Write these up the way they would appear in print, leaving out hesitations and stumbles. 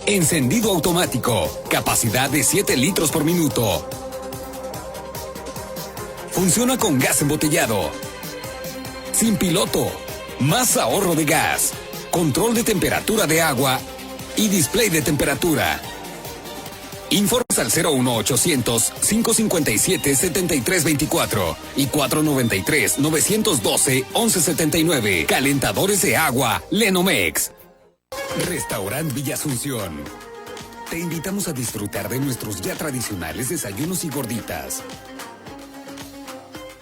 Encendido automático, capacidad de 7 litros por minuto. Funciona con gas embotellado. Sin piloto, más ahorro de gas, control de temperatura de agua y display de temperatura. Informes al 01800-557-7324 y 493-912-1179. Calentadores de agua Lenomex. Restaurant Villa Asunción. Te invitamos a disfrutar de nuestros ya tradicionales desayunos y gorditas.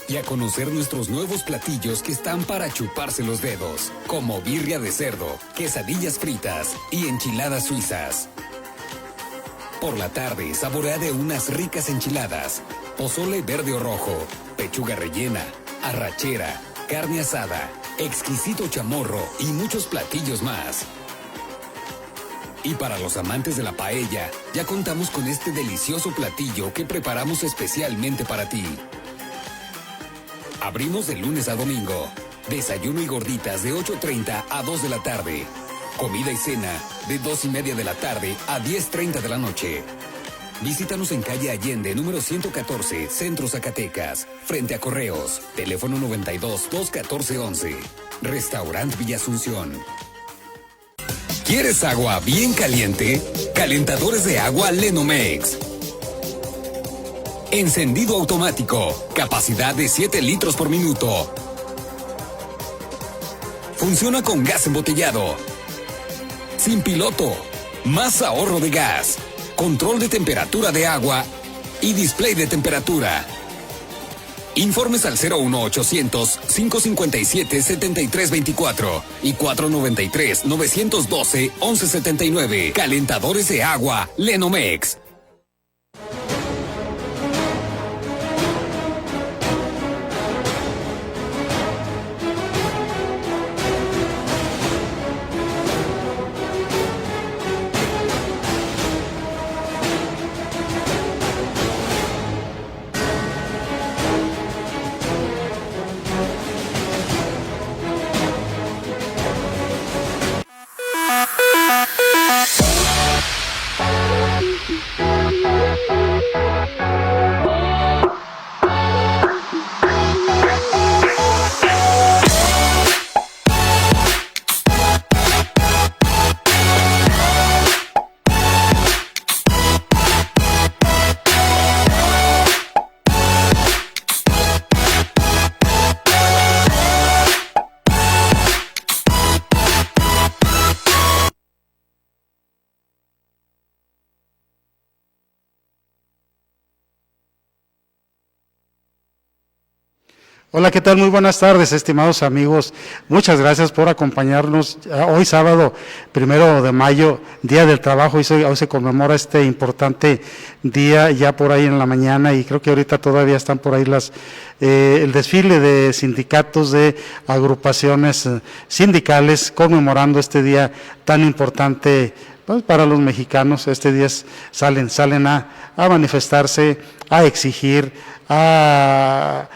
Y a conocer nuestros nuevos platillos que están para chuparse los dedos, como birria de cerdo, quesadillas fritas y enchiladas suizas. Por la tarde, saborea de unas ricas enchiladas, pozole verde o rojo, pechuga rellena, arrachera, carne asada, exquisito chamorro y muchos platillos más. Y para los amantes de la paella, ya contamos con este delicioso platillo que preparamos especialmente para ti. Abrimos de lunes a domingo. Desayuno y gorditas de 8:30 a 2 de la tarde. Comida y cena de 2:30 de la tarde a 10:30 de la noche. Visítanos en calle Allende, número 114, Centro Zacatecas, frente a Correos. Teléfono 92-214-11. Restaurant Villa Asunción. ¿Quieres agua bien caliente? Calentadores de agua Lenomex. Encendido automático, capacidad de 7 litros por minuto. Funciona con gas embotellado. Sin piloto, más ahorro de gas, control de temperatura de agua y display de temperatura. Informes al 01800-557-7324 y 493-912-1179. Calentadores de agua Lenomex. Hola, ¿qué tal? Muy buenas tardes, estimados amigos. Muchas gracias por acompañarnos hoy sábado 1 de mayo, Día del Trabajo. Hoy se conmemora este importante día ya por ahí en la mañana y creo que ahorita todavía están por ahí el desfile de sindicatos, de agrupaciones sindicales conmemorando este día tan importante pues, para los mexicanos. Este día salen a manifestarse, a exigir, a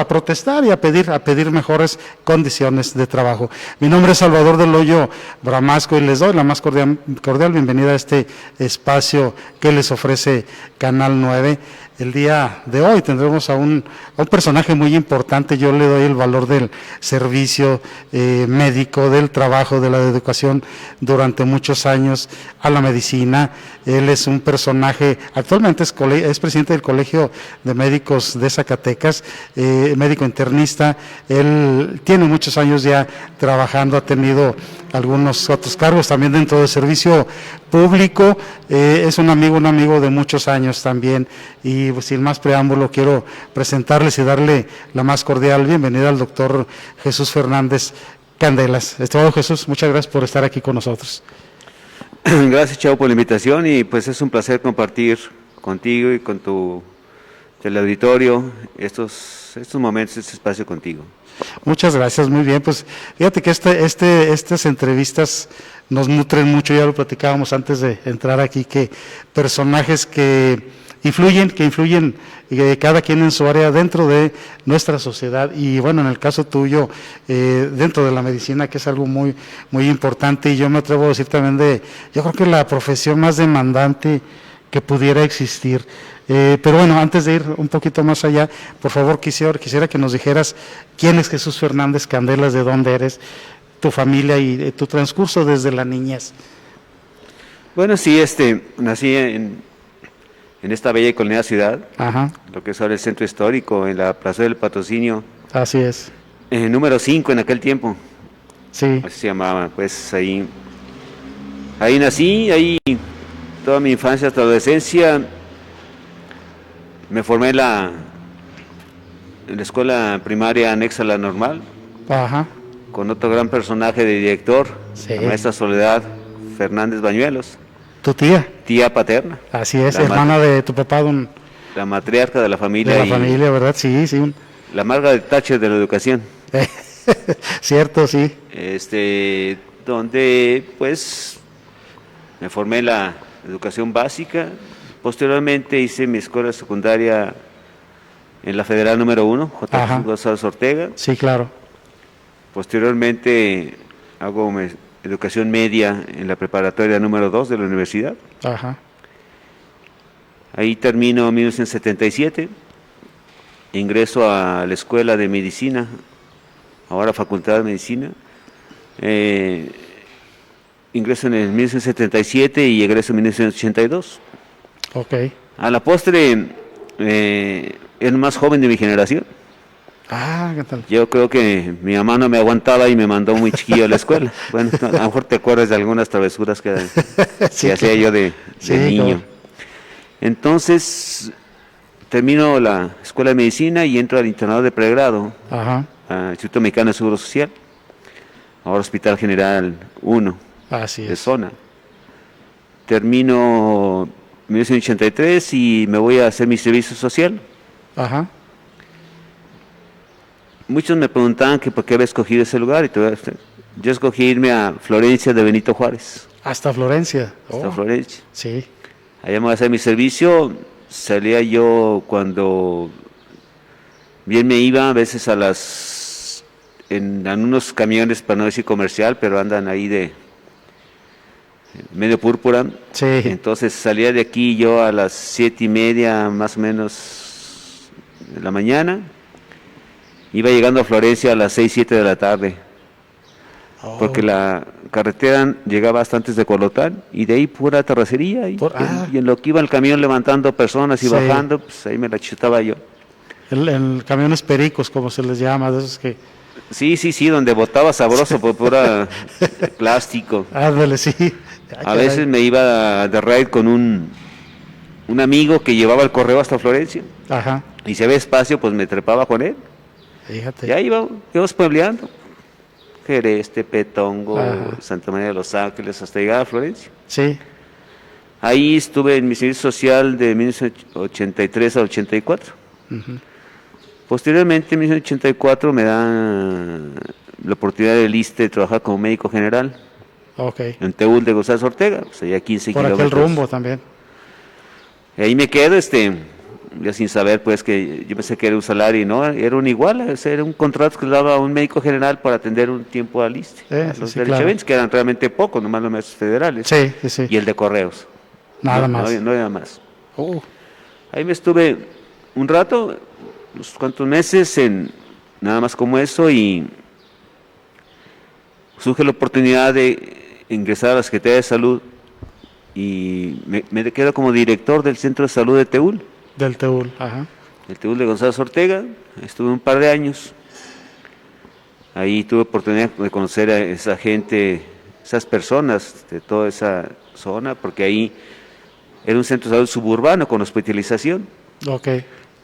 protestar y a pedir mejores condiciones de trabajo. Mi nombre es Salvador del Hoyo Bramasco y les doy la más cordial bienvenida a este espacio que les ofrece Canal 9. El día de hoy tendremos a un personaje muy importante. Yo le doy el valor del servicio médico, del trabajo, de la educación durante muchos años a la medicina. Él es un personaje, actualmente es presidente del Colegio de Médicos de Zacatecas, médico internista. Él tiene muchos años ya trabajando, ha tenido algunos otros cargos también dentro del servicio público. Es un amigo de muchos años también, y pues, sin más preámbulo quiero presentarles y darle la más cordial bienvenida al doctor Jesús Fernández Candelas. Estimado Jesús, muchas gracias por estar aquí con nosotros. Gracias, Chavo, por la invitación, y pues es un placer compartir contigo y con tu teleauditorio estos momentos, este espacio contigo. Muchas gracias, muy bien. Pues fíjate que estas entrevistas nos nutren mucho. Ya lo platicábamos antes de entrar aquí, que personajes que influyen cada quien en su área dentro de nuestra sociedad. Y bueno, en el caso tuyo, dentro de la medicina, que es algo muy, muy importante, y yo me atrevo a decir también yo creo que la profesión más demandante que pudiera existir. Pero bueno, antes de ir un poquito más allá, por favor quisiera que nos dijeras quién es Jesús Fernández Candelas, de dónde eres, tu familia y tu transcurso desde la niñez. Bueno, sí, nací en esta bella y colonial ciudad, Ajá. Lo que es ahora el centro histórico, en la Plaza del Patrocinio. Así es. Número 5 en aquel tiempo. Sí. Así se llamaba, pues ahí nací, ahí toda mi infancia hasta la adolescencia. Me formé en la escuela primaria anexa a la normal, Ajá. con otro gran personaje de director, Sí. la maestra Soledad Fernández Bañuelos, ¿Tu tía? tía paterna, Así es, La hermana de tu papá, la matriarca de la familia, de la y familia, ¿verdad? Sí, sí. la Margaret Thatcher de la educación. Cierto, sí. Donde pues me formé en la educación básica. Posteriormente hice mi escuela secundaria en la Federal número 1, Ajá. J. González Ortega. Sí, claro. Posteriormente hago educación media en la preparatoria número 2 de la universidad. Ajá. Ahí termino en 1977. Ingreso a la escuela de medicina, ahora Facultad de Medicina. Ingreso en el 1977 y egreso en 1982. Ok. A la postre, el más joven de mi generación. Ah, ¿qué tal? Yo creo que mi mamá no me aguantaba y me mandó muy chiquillo a la escuela. Bueno, a lo mejor te acuerdas de algunas travesuras que Sí, hacía yo de Sí, niño. claro. Entonces, termino la escuela de medicina y entro al internado de pregrado, Ajá. al Instituto Mexicano de Seguro Social, ahora Hospital General 1 Así de es. zona. Termino en 1983 y me voy a hacer mi servicio social. Ajá. Muchos me preguntaban que por qué había escogido ese lugar, y yo escogí irme a Florencia de Benito Juárez, Hasta Florencia. hasta Oh, Florencia. sí. Allá me voy a hacer mi servicio. Salía yo cuando bien me iba, a veces en unos camiones, para no decir comercial, pero andan ahí de medio púrpura. Sí. Entonces salía de aquí yo a las 7:30 más o menos de la mañana. Iba llegando a Florencia a las 6, 7 de la tarde, Oh. porque la carretera llegaba hasta antes de Colotán, y de ahí pura terracería. Y en lo que iba el camión levantando personas y Sí. bajando, pues ahí me la chutaba yo. El camiones pericos, como se les llama, de esos que... Sí, donde botaba sabroso por pura plástico. Ándale, sí. A veces me iba de raid con un amigo que llevaba el correo hasta Florencia, Ajá. y si había espacio, pues me trepaba con él. Fíjate. Y ahí íbamos puebleando. Jerez, Tepetongo, Ajá. Santa María de los Ángeles, hasta llegar a Florencia. Sí. Ahí estuve en mi servicio social de 1983 al 84. Uh-huh. Posteriormente, en 1984, me dan la oportunidad del ISSSTE de trabajar como médico general Ok. en Teúl de González Ortega, pues allá 15 Por kilómetros. aquel rumbo también. Y ahí me quedo, ya sin saber, pues, que yo pensé que era un salario, y no, era un igual, o sea, era un contrato que le daba a un médico general para atender un tiempo al ISSSTE, a Sí, los sí, derechohabientes, que eran realmente pocos, nomás los maestros federales, Sí, sí, sí. y el de correos. Nada No, más. no había más. Uh, Ahí me estuve un rato, unos cuantos meses, nada más como eso, y surge la oportunidad de ingresar a la Secretaría de Salud, y me quedo como director del Centro de Salud de Teúl, del Teúl, ajá. el Teúl de González Ortega. Estuve un par de años. Ahí tuve oportunidad de conocer a esa gente, esas personas de toda esa zona, porque ahí era un centro de salud suburbano con hospitalización. Ok.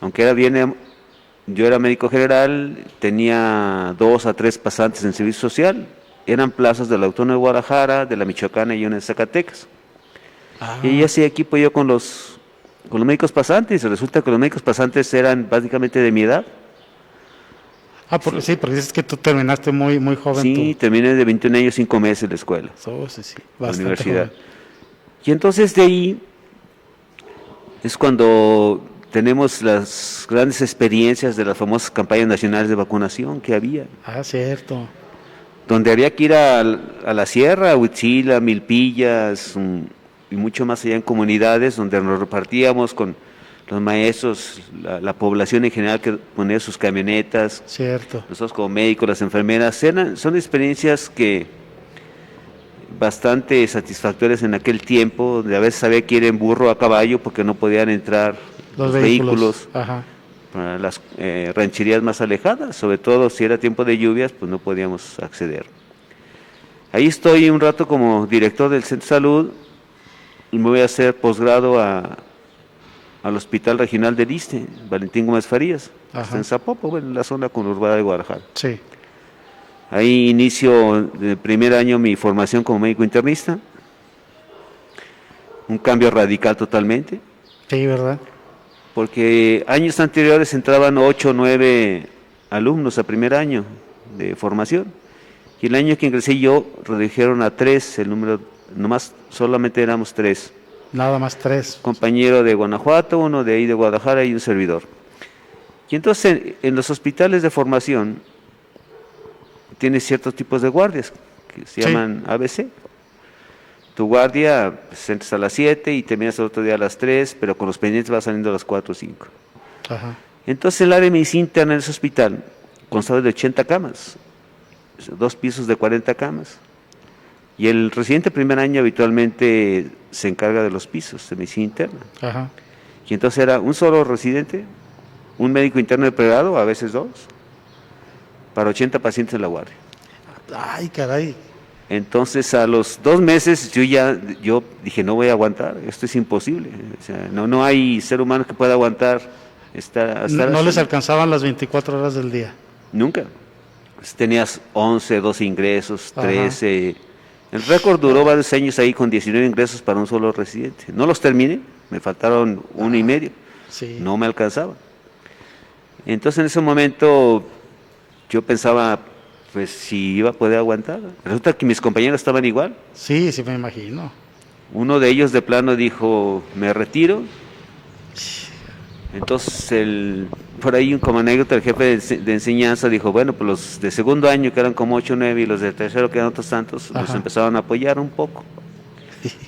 Aunque yo era médico general, tenía 2 a 3 pasantes en servicio social. Eran plazas de la Autónoma de Guadalajara, de la Michoacana y una de Zacatecas. Ah, Y hacía equipo yo con los médicos pasantes, y resulta que los médicos pasantes eran básicamente de mi edad. sí, porque dices que tú terminaste muy, muy joven. Sí, terminé de 21 años, 5 meses la escuela, Sí, sí, la bastante universidad. joven. Y entonces de ahí es cuando tenemos las grandes experiencias de las famosas campañas nacionales de vacunación que había. Ah, cierto. Donde había que ir a la sierra, a Huitzila, Milpillas, y mucho más allá en comunidades, donde nos repartíamos con los maestros, la población en general que ponía sus camionetas. Cierto. Nosotros como médicos, las enfermeras, son experiencias que bastante satisfactorias en aquel tiempo, donde a veces había que ir en burro a caballo porque no podían entrar los vehículos Ajá. para las rancherías más alejadas, sobre todo si era tiempo de lluvias, pues no podíamos acceder. Ahí estoy un rato como director del Centro de Salud y me voy a hacer posgrado al Hospital Regional del Iste, Valentín Gómez Farías, en Zapopo, en la zona conurbada de Guadalajara. Sí. Ahí inicio el primer año mi formación como médico internista, un cambio radical totalmente. Sí, ¿verdad? Porque años anteriores entraban 8 o 9 alumnos a primer año de formación, y el año que ingresé yo redujeron a 3, el número, nomás solamente éramos 3. Nada más 3. Compañero de Guanajuato, uno de ahí de Guadalajara y un servidor. Y entonces en los hospitales de formación tienes ciertos tipos de guardias que se llaman ABC. Tu guardia, pues, entras a las 7 y terminas el otro día a las 3, pero con los pendientes vas saliendo a las 4 o 5. Ajá. Entonces el área de medicina interna en ese hospital constaba de 80 camas, 2 pisos de 40 camas. Y el residente primer año habitualmente se encarga de los pisos de medicina interna. Ajá. Y entonces era un solo residente, un médico interno de pregrado, a veces 2, para 80 pacientes en la guardia. Ay, caray. Entonces a los 2 meses yo dije, no voy a aguantar, esto es imposible. O sea, no hay ser humano que pueda aguantar estar No así. les alcanzaban las 24 horas del día. Nunca. Pues tenías 11, 12 ingresos, 13. El récord duró varios años ahí con 19 ingresos para un solo residente. No los terminé, me faltaron 1 y medio. Sí. No me alcanzaba. Entonces en ese momento yo pensaba, pues si iba a poder aguantar. Resulta que mis compañeros estaban igual. Sí, sí me imagino. Uno de ellos de plano dijo, me retiro. Entonces, por ahí como anécdota, el jefe de enseñanza dijo, bueno, pues los de segundo año, que eran como 8 o 9, y los de tercero, que eran otros tantos, nos empezaron a apoyar un poco.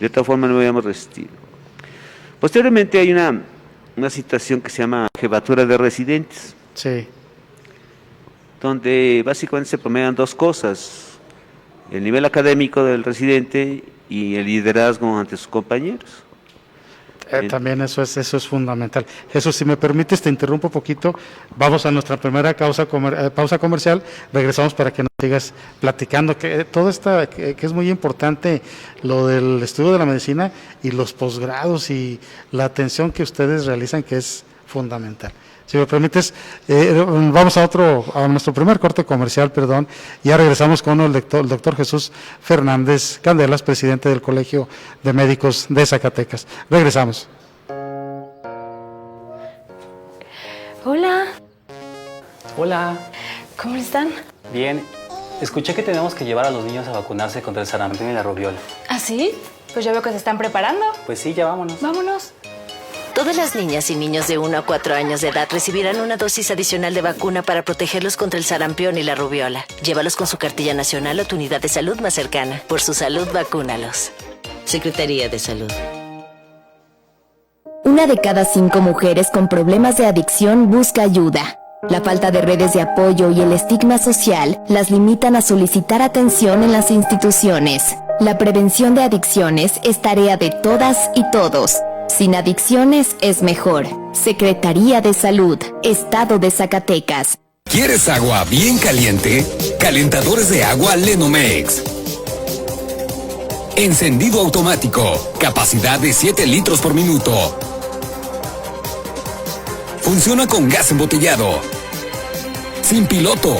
De otra forma no habíamos resistido. Posteriormente hay una situación que se llama jefatura de residentes. Sí. Donde básicamente se promedian 2 cosas, el nivel académico del residente y el liderazgo ante sus compañeros. También eso es fundamental. Jesús, si me permites, te interrumpo un poquito. Vamos a nuestra primera pausa comercial. Regresamos para que nos sigas platicando. Que todo que es muy importante, lo del estudio de la medicina y los posgrados y la atención que ustedes realizan, que es fundamental. Si me permites, vamos a nuestro primer corte comercial, Ya regresamos con el doctor Jesús Fernández Candelas, presidente del Colegio de Médicos de Zacatecas. Regresamos. Hola. Hola. ¿Cómo están? Bien. Escuché que tenemos que llevar a los niños a vacunarse contra el sarampión y la rubiola. ¿Ah, sí? Pues ya veo que se están preparando. Pues sí, ya vámonos. Vámonos. Todas las niñas y niños de 1 a 4 años de edad recibirán una dosis adicional de vacuna para protegerlos contra el sarampión y la rubiola. Llévalos con su cartilla nacional o tu unidad de salud más cercana. Por su salud, vacúnalos. Secretaría de Salud. 1 de cada 5 mujeres con problemas de adicción busca ayuda. La falta de redes de apoyo y el estigma social las limitan a solicitar atención en las instituciones. La prevención de adicciones es tarea de todas y todos. Sin adicciones es mejor. Secretaría de Salud, Estado de Zacatecas. ¿Quieres agua bien caliente? Calentadores de agua Lenomex. Encendido automático. Capacidad de 7 litros por minuto. Funciona con gas embotellado. Sin piloto.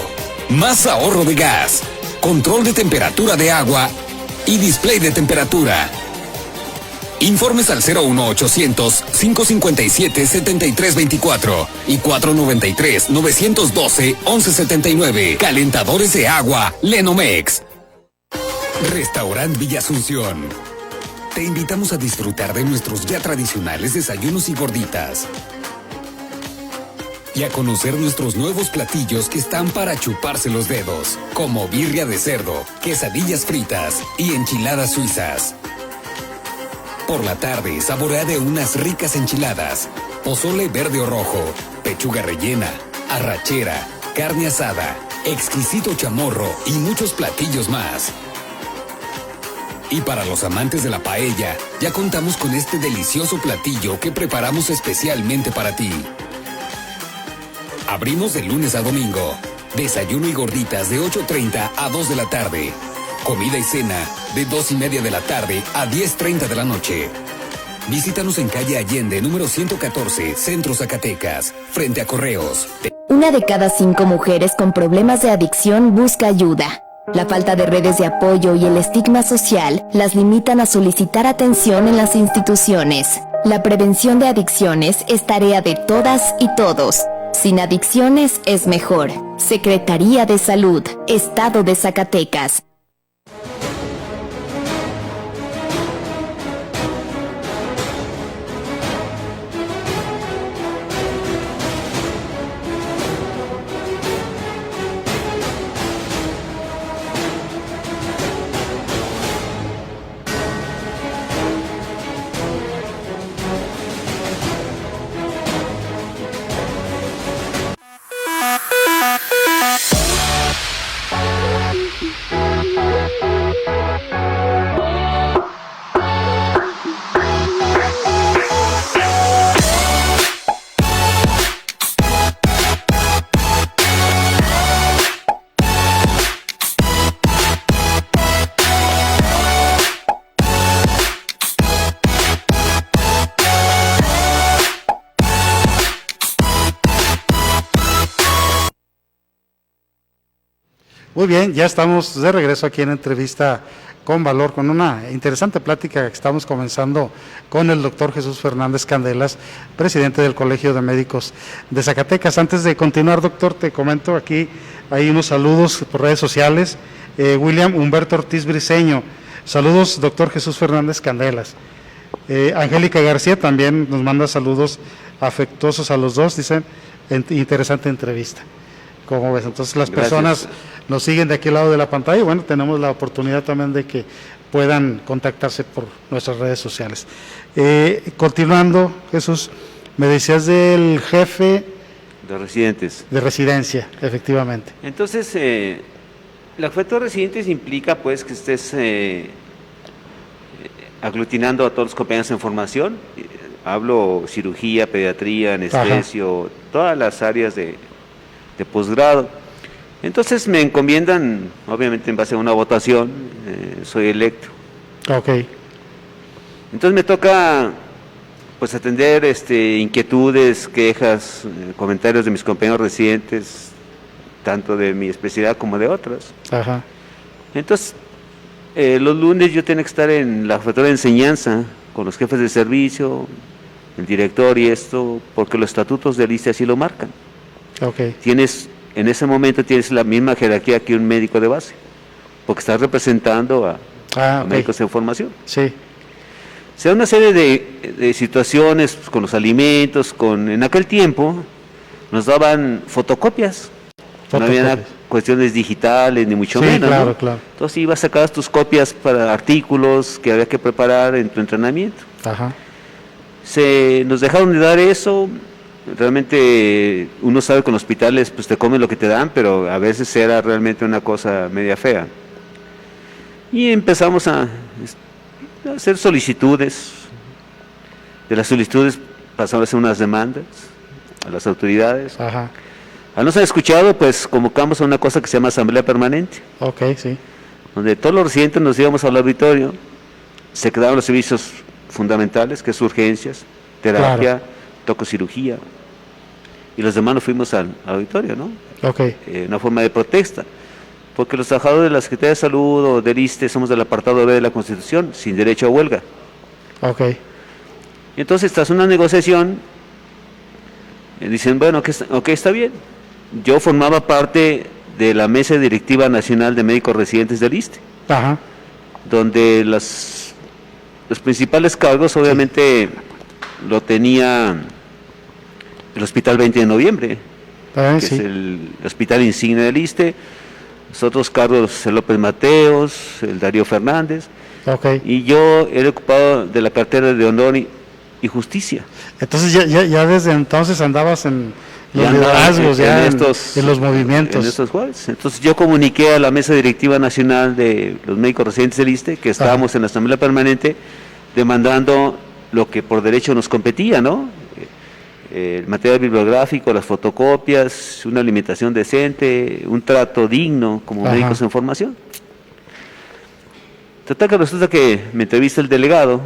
Más ahorro de gas. Control de temperatura de agua y display de temperatura. Informes al 01800-557-7324 y 493-912-1179. Calentadores de agua Lenomex. Restaurant Villa Asunción. te invitamos a disfrutar de nuestros ya tradicionales desayunos y gorditas. Y a conocer nuestros nuevos platillos que están para chuparse los dedos, como birria de cerdo, quesadillas fritas y enchiladas suizas. Por la tarde, saborea de unas ricas enchiladas, pozole verde o rojo, pechuga rellena, arrachera, carne asada, exquisito chamorro y muchos platillos más. Y para los amantes de la paella, ya contamos con este delicioso platillo que preparamos especialmente para ti. Abrimos de lunes a domingo. Desayuno y gorditas de 8:30 a 2 de la tarde. Comida y cena de 2:30 de la tarde a 10:30 de la noche. Visítanos en calle Allende, número 114, Centro Zacatecas, frente a Correos. Una de cada 5 mujeres con problemas de adicción busca ayuda. La falta de redes de apoyo y el estigma social las limitan a solicitar atención en las instituciones. La prevención de adicciones es tarea de todas y todos. Sin adicciones es mejor. Secretaría de Salud, Estado de Zacatecas. Muy bien, ya estamos de regreso aquí en Entrevista con Valor, con una interesante plática que estamos comenzando con el doctor Jesús Fernández Candelas, presidente del Colegio de Médicos de Zacatecas. Antes de continuar, doctor, te comento aquí, hay unos saludos por redes sociales. William Humberto Ortiz Briceño, saludos, doctor Jesús Fernández Candelas. Angélica García también nos manda saludos afectuosos a los dos, dicen, interesante entrevista. Como ves, entonces las personas nos siguen de aquel lado de la pantalla y bueno, tenemos la oportunidad también de que puedan contactarse por nuestras redes sociales. Continuando, Jesús, me decías del jefe de residentes. De residencia, efectivamente. Entonces, la jefatura de residentes implica pues que estés aglutinando a todos los compañeros en formación. Hablo cirugía, pediatría, anestesio, todas las áreas de posgrado. Entonces me encomiendan, obviamente en base a una votación, soy electo. Ok. Entonces me toca pues atender inquietudes, quejas, comentarios de mis compañeros residentes, tanto de mi especialidad como de otras. Ajá. Entonces, los lunes yo tengo que estar en la jefatura de enseñanza con los jefes de servicio, el director y esto, porque los estatutos del ISSSTE así lo marcan. Okay. En ese momento tienes la misma jerarquía que un médico de base, porque estás representando a médicos en formación. Sí. Se da una serie de situaciones pues, con los alimentos, en aquel tiempo nos daban fotocopias. No había cuestiones digitales, ni mucho menos. Claro, ¿no? claro. Entonces ibas a sacar tus copias para artículos que había que preparar en tu entrenamiento. Ajá. Nos dejaron de dar eso. Realmente uno sabe que en hospitales pues te comen lo que te dan, pero a veces era realmente una cosa media fea. Y empezamos a hacer solicitudes. De las solicitudes pasamos a hacer unas demandas a las autoridades. Ajá. Al no ser escuchado, pues convocamos a una cosa que se llama asamblea permanente. Ok, sí. Donde todos los residentes nos íbamos al auditorio, se quedaban los servicios fundamentales, que es urgencias, terapia, claro, tococirugía, y los demás nos fuimos al auditorio, ¿no? Ok. Una forma de protesta, porque los trabajadores de la Secretaría de Salud o del ISSSTE somos del apartado B de la Constitución, sin derecho a huelga. Ok. Y entonces, tras una negociación, dicen, bueno, ok, está bien. Yo formaba parte de la Mesa Directiva Nacional de Médicos Residentes del ISSSTE, Ajá, donde las los principales cargos obviamente lo tenía el Hospital 20 de Noviembre, que sí. es el hospital insignia del ISSSTE. Los otros cargos, el López Mateos, el Darío Fernández, Ok. y yo era ocupado de la cartera de Honor y Justicia. Entonces ya desde entonces andabas en los Ya andaba liderazgos, ya en los en movimientos. estos jueves. Entonces yo comuniqué a la Mesa Directiva Nacional de los Médicos Residentes del ISSSTE que estábamos en la Asamblea Permanente demandando lo que por derecho nos competía, ¿no? El material bibliográfico, las fotocopias, una alimentación decente, un trato digno como médicos en formación. Total que resulta que me entrevista el delegado,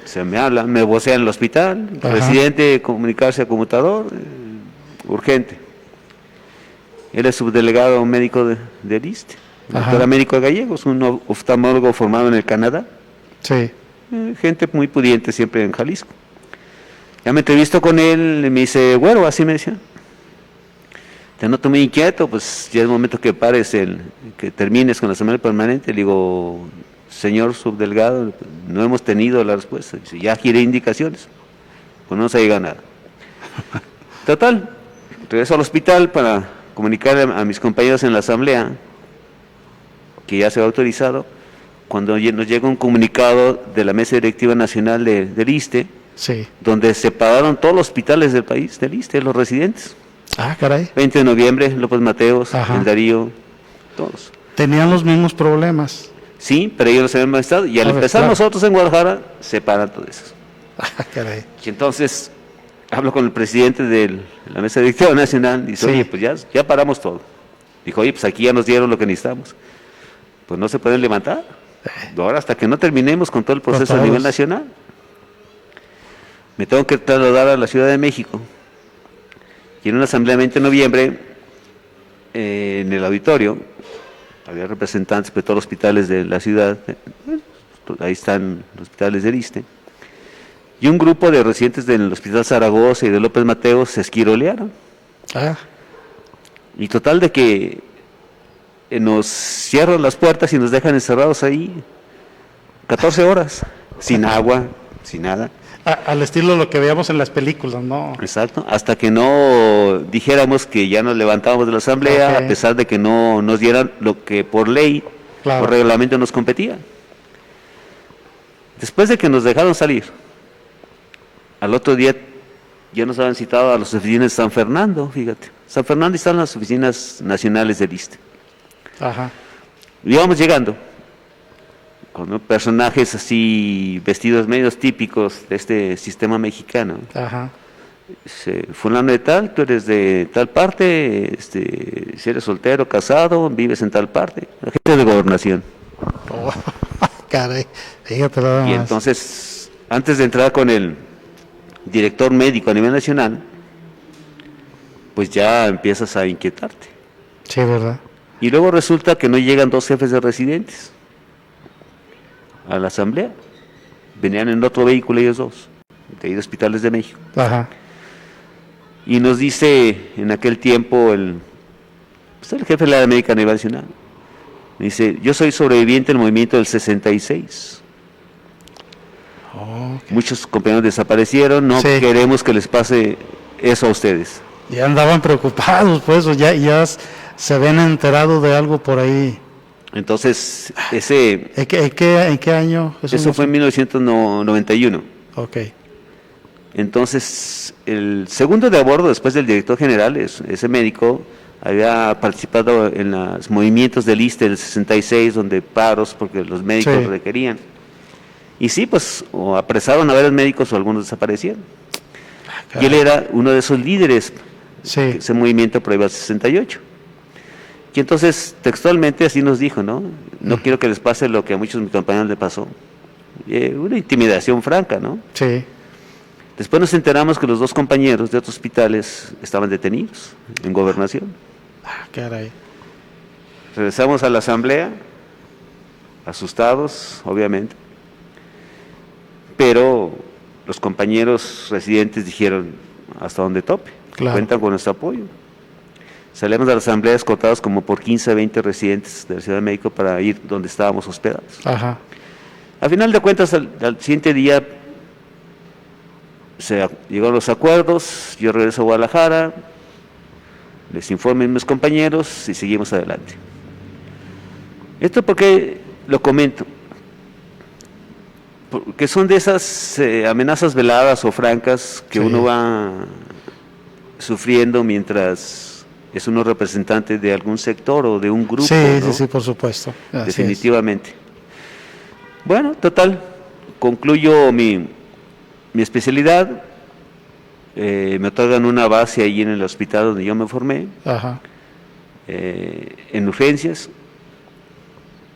se me habla, me vocea en el hospital, residente, comunicarse a conmutador, urgente. Él es subdelegado médico del ISSSTE, doctor Américo Gallegos, un oftalmólogo formado en el Canadá. Sí. Gente muy pudiente siempre en Jalisco. Ya me entrevisto con él y me dice, güero, así me decía, te noto muy inquieto, pues ya es momento que pares, que termines con la Asamblea Permanente. Le digo, señor subdelegado, no hemos tenido la respuesta. Dice, ya giré indicaciones, pues no se ha llegado nada. Total, regreso al hospital para comunicar a mis compañeros en la Asamblea que ya se ha autorizado, cuando nos llega un comunicado de la Mesa Directiva Nacional del ISSSTE, Sí. donde separaron todos los hospitales del país, del ISSSTE, los residentes. Ah, caray. 20 de noviembre, López Mateos, el Darío, todos. Tenían los mismos problemas. Sí, pero ellos los habían estado, y al empezar nosotros en Guadalajara, separan todo eso. Ah, caray. Y entonces, hablo con el presidente de la Mesa Directiva Nacional, y dice, oye, pues ya paramos todo. Dijo, oye, pues aquí ya nos dieron lo que necesitamos. Pues no se pueden levantar. Ahora, hasta que no terminemos con todo el proceso a nivel nacional. Me tengo que trasladar a la Ciudad de México. Y en una asamblea 20 de noviembre, en el auditorio, había representantes de todos los hospitales de la ciudad, ahí están los hospitales del ISSSTE, y un grupo de residentes del Hospital Zaragoza y de López Mateos se esquirolearon. Y total de que nos cierran las puertas y nos dejan encerrados ahí 14 horas, sin agua, sin nada. Al estilo de lo que veíamos en las películas, ¿no? Exacto, hasta que no dijéramos que ya nos levantábamos de la asamblea, a pesar de que no nos dieran lo que por ley, por reglamento nos competía. Después de que nos dejaron salir, al otro día ya nos habían citado a las oficinas de San Fernando, fíjate. San Fernando están las oficinas nacionales del ISSSTE. Y íbamos llegando con personajes así, vestidos medios típicos de este sistema mexicano. Dice, fulano de tal, tú eres de tal parte, si eres soltero, casado, vives en tal parte. La gente de gobernación. Caray, fíjate nada más. Y entonces, antes de entrar con el director médico a nivel nacional, pues ya empiezas a inquietarte. Sí, ¿verdad? Y luego resulta que no llegan dos jefes de residentes a la asamblea. Venían en otro vehículo ellos dos, de ahí de Hospitales de México. Y nos dice en aquel tiempo el jefe de la América a nivel nacional, dice, yo soy sobreviviente del movimiento del 66. Muchos compañeros desaparecieron, no queremos que les pase eso a ustedes. Ya andaban preocupados, pues, ya se habían enterado de algo por ahí. Entonces, ¿En qué año? Eso fue en 1991. Entonces, el segundo de a bordo, después del director general, ese médico, había participado en los movimientos del ISSSTE del 66, donde paros, porque los médicos requerían. Y sí, pues, o apresaron a varios médicos o algunos desaparecieron. Y él era uno de esos líderes, ese movimiento Prueba 68. Y entonces, textualmente así nos dijo, ¿no? No quiero que les pase lo que a muchos de mis compañeros les pasó. Una intimidación franca, ¿no? Después nos enteramos que los dos compañeros de otros hospitales estaban detenidos en gobernación. Caray. Regresamos a la asamblea, asustados, obviamente. Pero los compañeros residentes dijeron, hasta donde tope, cuentan con nuestro apoyo. Salimos de la asamblea escoltados como por 15 a 20 residentes de la Ciudad de México para ir donde estábamos hospedados. Al final de cuentas, al siguiente día se llegaron los acuerdos, yo regreso a Guadalajara, les informo a mis compañeros y seguimos adelante. Esto porque lo comento, porque son de esas amenazas veladas o francas que uno va sufriendo mientras es uno representante de algún sector o de un grupo. Sí, ¿no? sí, por supuesto. Así Definitivamente. Bueno, total, concluyo mi especialidad, me otorgan una base ahí en el hospital donde yo me formé, Ajá. En urgencias,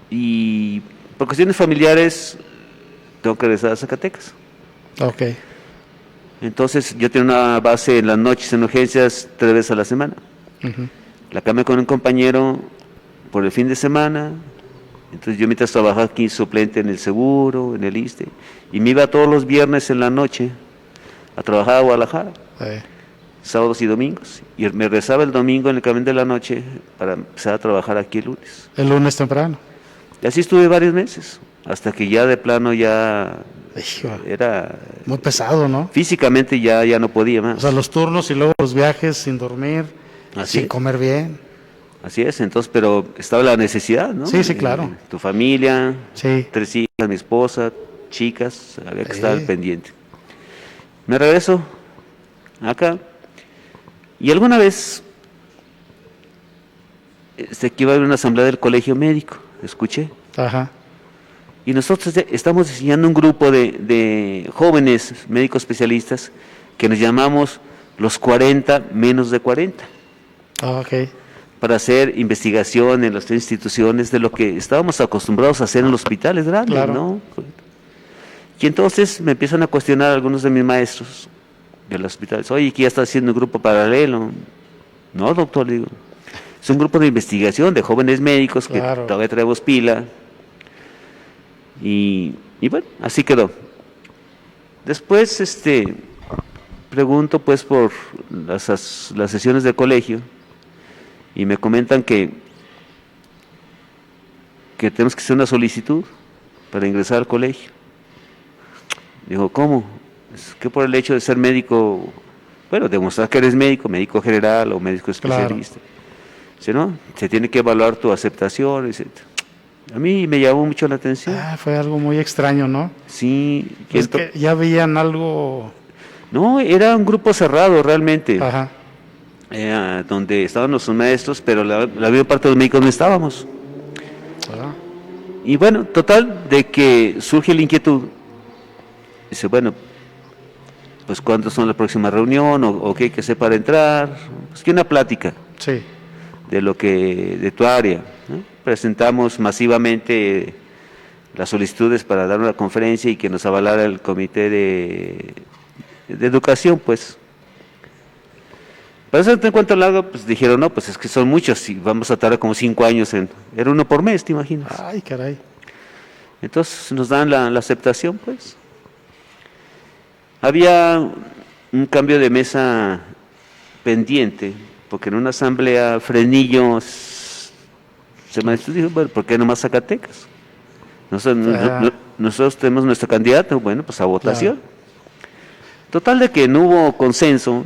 y por cuestiones familiares tengo que regresar a Zacatecas. Ok. Entonces yo tengo una base en las noches en urgencias 3 veces a la semana. Ujú. La cambié con un compañero por el fin de semana. Entonces yo mientras trabajaba aquí suplente en el seguro, en el ISSSTE, y me iba todos los viernes en la noche a trabajar a Guadalajara, sábados y domingos, y me regresaba el domingo en el camión de la noche para empezar a trabajar aquí el lunes. El lunes temprano. Y así estuve varios meses, hasta que ya de plano ya Hijo, era... muy pesado, ¿no? Físicamente ya no podía más. O sea, los turnos y luego los viajes sin dormir, Así sin es. comer bien. Así es, entonces, pero estaba la necesidad, ¿no? Sí, sí, claro. Tu familia, Sí. 3 hijas, mi esposa, chicas, había que estar Sí. al pendiente. Me regreso acá, y alguna vez que iba a haber una asamblea del colegio médico, escuché, Ajá. y nosotros estamos diseñando un grupo de jóvenes médicos especialistas que nos llamamos los 40 menos de 40. Ok. Para hacer investigación en las 3 instituciones de lo que estábamos acostumbrados a hacer en los hospitales grandes, Claro. ¿no? Y entonces me empiezan a cuestionar algunos de mis maestros de los hospitales, oye, que ya está haciendo un grupo paralelo. No, doctor, digo, es un grupo de investigación de jóvenes médicos que Claro. todavía traemos pila. Y bueno, así quedó. Después, pregunto pues por las sesiones de colegio, y me comentan que tenemos que hacer una solicitud para ingresar al colegio. Digo, ¿cómo? Es que por el hecho de ser médico, bueno, demostrar que eres médico general o médico especialista. Dice, ¿no? Se tiene que evaluar tu aceptación, etc. A mí me llamó mucho la atención. Ah, fue algo muy extraño, ¿no? Sí. Es que ya veían algo... No, era un grupo cerrado realmente. Ajá. Donde estaban los maestros, pero la mayor parte de los médicos no estábamos. Ah. Y bueno, total, de que surge la inquietud. Dice, bueno, pues ¿cuándo son la próxima reunión? ¿O qué hay que hacer para entrar? Pues que una plática Sí. de tu área, ¿no? Presentamos masivamente las solicitudes para dar una conferencia y que nos avalara el comité de educación, pues. Para hacerte un cuento largo, pues dijeron, no, pues es que son muchos y vamos a tardar como 5 años era uno por mes, ¿te imaginas? Ay, caray. Entonces nos dan la aceptación, pues. Había un cambio de mesa pendiente, porque en una asamblea Frenillo se manifestó y dijo, bueno, ¿por qué no más Zacatecas? Nosotros tenemos nuestro candidato, bueno, pues a votación. Claro. Total de que no hubo consenso,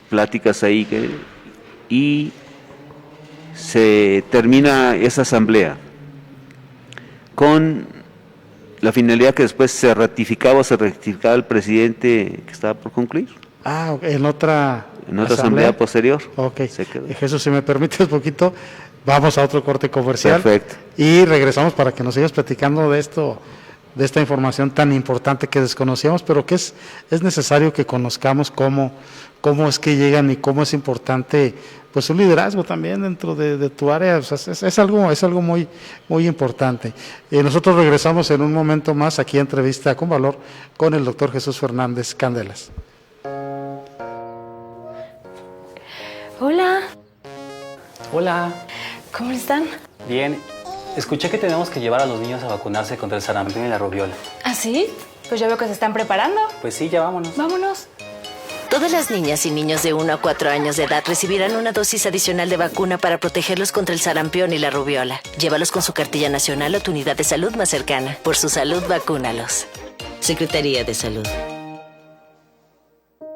pláticas ahí, y se termina esa asamblea con la finalidad que después se rectificaba el presidente que estaba por concluir. Ah, en otra asamblea posterior. Ok. Se quedó. Jesús, si me permites un poquito, vamos a otro corte comercial. Perfecto. Y regresamos para que nos sigas platicando de esto, de esta información tan importante que desconocíamos, pero que es necesario que conozcamos cómo es que llegan y cómo es importante pues un liderazgo también dentro de tu área. O sea, es algo muy, muy importante. Nosotros regresamos en un momento más aquí a Entrevista con Valor con el doctor Jesús Fernández Candelas. Hola, Hola. ¿cómo están? Bien. Escuché que tenemos que llevar a los niños a vacunarse contra el sarampión y la rubiola. ¿Ah, sí? Pues ya veo que se están preparando. Pues sí, ya vámonos. Vámonos. Todas las niñas y niños de 1 a 4 años de edad recibirán una dosis adicional de vacuna para protegerlos contra el sarampión y la rubiola. Llévalos con su cartilla nacional a tu unidad de salud más cercana. Por su salud, vacúnalos. Secretaría de Salud.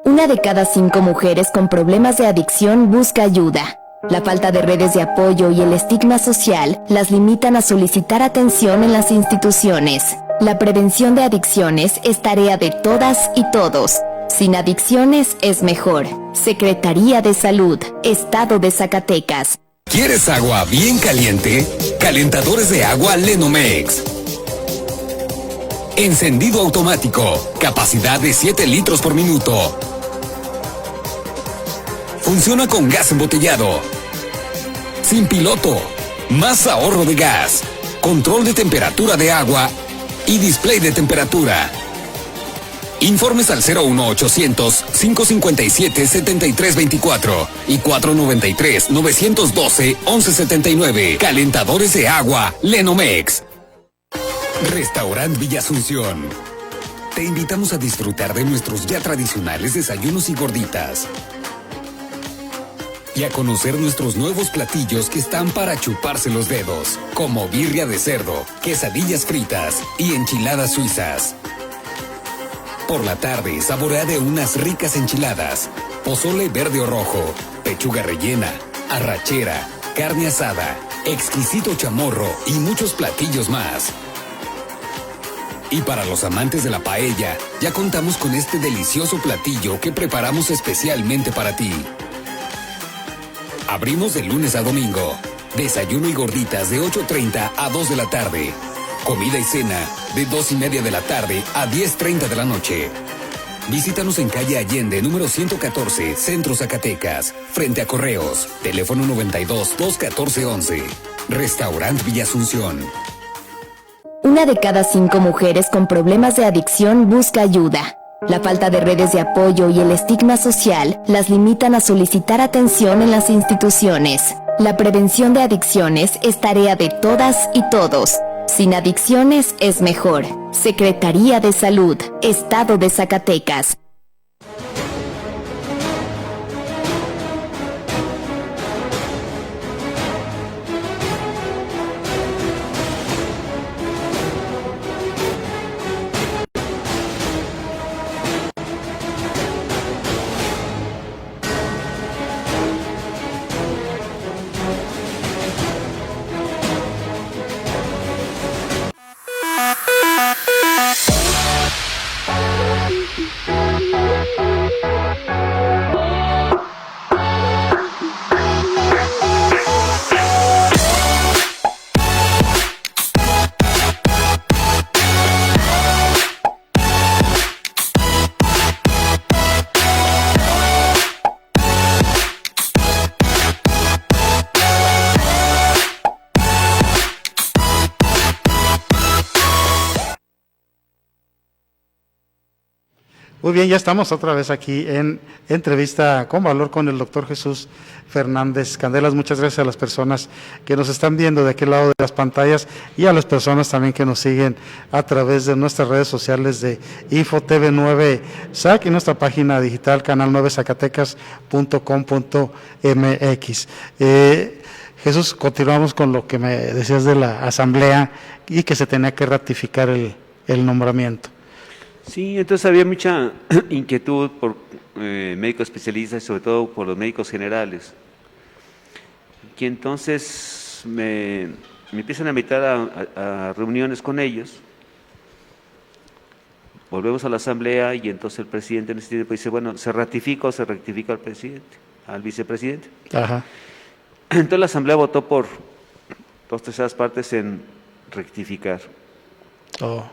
1 de cada 5 mujeres con problemas de adicción busca ayuda. La falta de redes de apoyo y el estigma social las limitan a solicitar atención en las instituciones. La prevención de adicciones es tarea de todas y todos. Sin adicciones es mejor. Secretaría de Salud, Estado de Zacatecas. ¿Quieres agua bien caliente? Calentadores de agua Lenomex. Encendido automático. Capacidad de 7 litros por minuto. Funciona con gas embotellado. Sin piloto. Más ahorro de gas. Control de temperatura de agua y display de temperatura. Informes al 01800-557-7324 y 493-912-1179. Calentadores de agua Lenomex. Restaurant Villa Asunción. Te invitamos a disfrutar de nuestros ya tradicionales desayunos y gorditas. Y a conocer nuestros nuevos platillos que están para chuparse los dedos, como birria de cerdo, quesadillas fritas y enchiladas suizas. Por la tarde, saborea de unas ricas enchiladas, pozole verde o rojo, pechuga rellena, arrachera, carne asada, exquisito chamorro y muchos platillos más. Y para los amantes de la paella, ya contamos con este delicioso platillo que preparamos especialmente para ti. Abrimos de lunes a domingo. Desayuno y gorditas de 8:30 a 2 de la tarde. Comida y cena de 2:30 de la tarde a 10:30 de la noche. Visítanos en calle Allende, número 114, Centro Zacatecas, frente a Correos. Teléfono 92-214-11. Restaurant Villa Asunción. 1 de cada 5 mujeres con problemas de adicción busca ayuda. La falta de redes de apoyo y el estigma social las limitan a solicitar atención en las instituciones. La prevención de adicciones es tarea de todas y todos. Sin adicciones es mejor. Secretaría de Salud, Estado de Zacatecas. Muy bien, ya estamos otra vez aquí en entrevista con valor con el doctor Jesús Fernández Candelas. Muchas gracias a las personas que nos están viendo de aquel lado de las pantallas y a las personas también que nos siguen a través de nuestras redes sociales de InfoTV9 SAC y nuestra página digital canal9zacatecas.com.mx. Jesús, continuamos con lo que me decías de la asamblea y que se tenía que ratificar el nombramiento. Sí, entonces había mucha inquietud por médicos especialistas y sobre todo por los médicos generales, que entonces me empiezan a invitar a reuniones con ellos. Volvemos a la asamblea y entonces el presidente en ese tiempo dice, bueno, ¿se ratifica o se rectifica al presidente, al vicepresidente? Ajá. Entonces la asamblea votó por 2/3 partes en rectificar. Oh.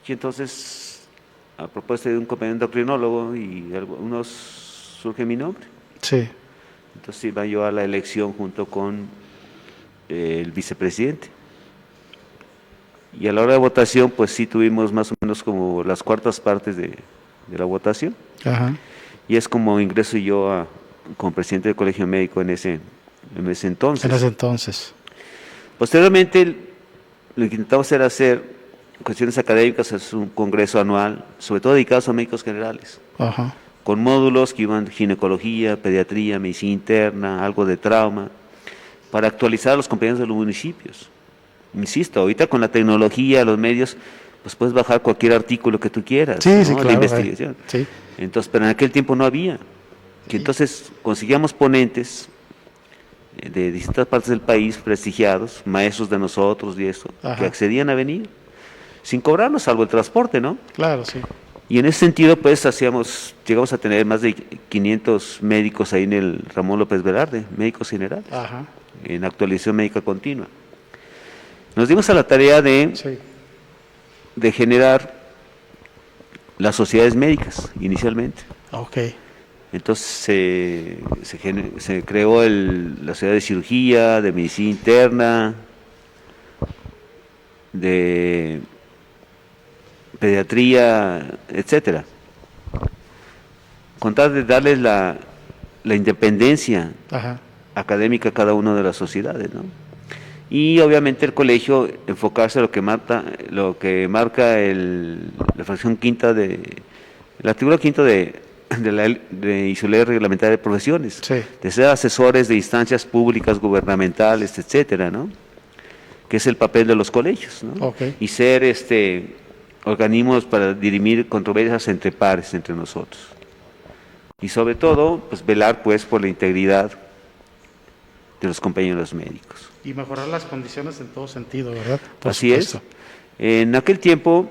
Y entonces, a propuesta de un compañero endocrinólogo y algunos, surge mi nombre. Sí. Entonces iba yo a la elección junto con el vicepresidente. Y a la hora de votación, pues sí tuvimos más o menos como las 4/4 partes de la votación. Ajá. Y es como ingreso yo como presidente del Colegio Médico en ese entonces. En ese entonces. Posteriormente, lo que intentamos era hacer cuestiones académicas, es un congreso anual, sobre todo dedicados a médicos generales. Ajá. con módulos que iban ginecología, pediatría, medicina interna, algo de trauma, para actualizar a los compañeros de los municipios. Insisto, ahorita con la tecnología, los medios, pues puedes bajar cualquier artículo que tú quieras, Sí, ¿no? sí, De claro. investigación. Sí. Entonces, pero en aquel tiempo no había. Que entonces conseguíamos ponentes de distintas partes del país, prestigiados, maestros de nosotros y eso, Ajá. que accedían a venir, sin cobrarnos, salvo el transporte, ¿no? Claro, sí. Y en ese sentido, pues, llegamos a tener más de 500 médicos ahí en el Ramón López Velarde, médicos generales, Ajá. en actualización médica continua. Nos dimos a la tarea Sí. de generar las sociedades médicas, inicialmente. Ok. Entonces se creó la sociedad de cirugía, de medicina interna, de pediatría, etcétera. Con tal de darles la independencia Ajá. académica a cada una de las sociedades, ¿no? Y obviamente el colegio enfocarse a lo que marca la fracción quinta el artículo quinto de y su ley reglamentaria de profesiones, Sí. de ser asesores de instancias públicas, gubernamentales, etcétera, ¿no? Que es el papel de los colegios, ¿no? Ok. Y ser organismos para dirimir controversias entre pares, entre nosotros. Y sobre todo, pues velar pues por la integridad de los compañeros médicos. Y mejorar las condiciones en todo sentido, ¿verdad? Por Así supuesto. es. En aquel tiempo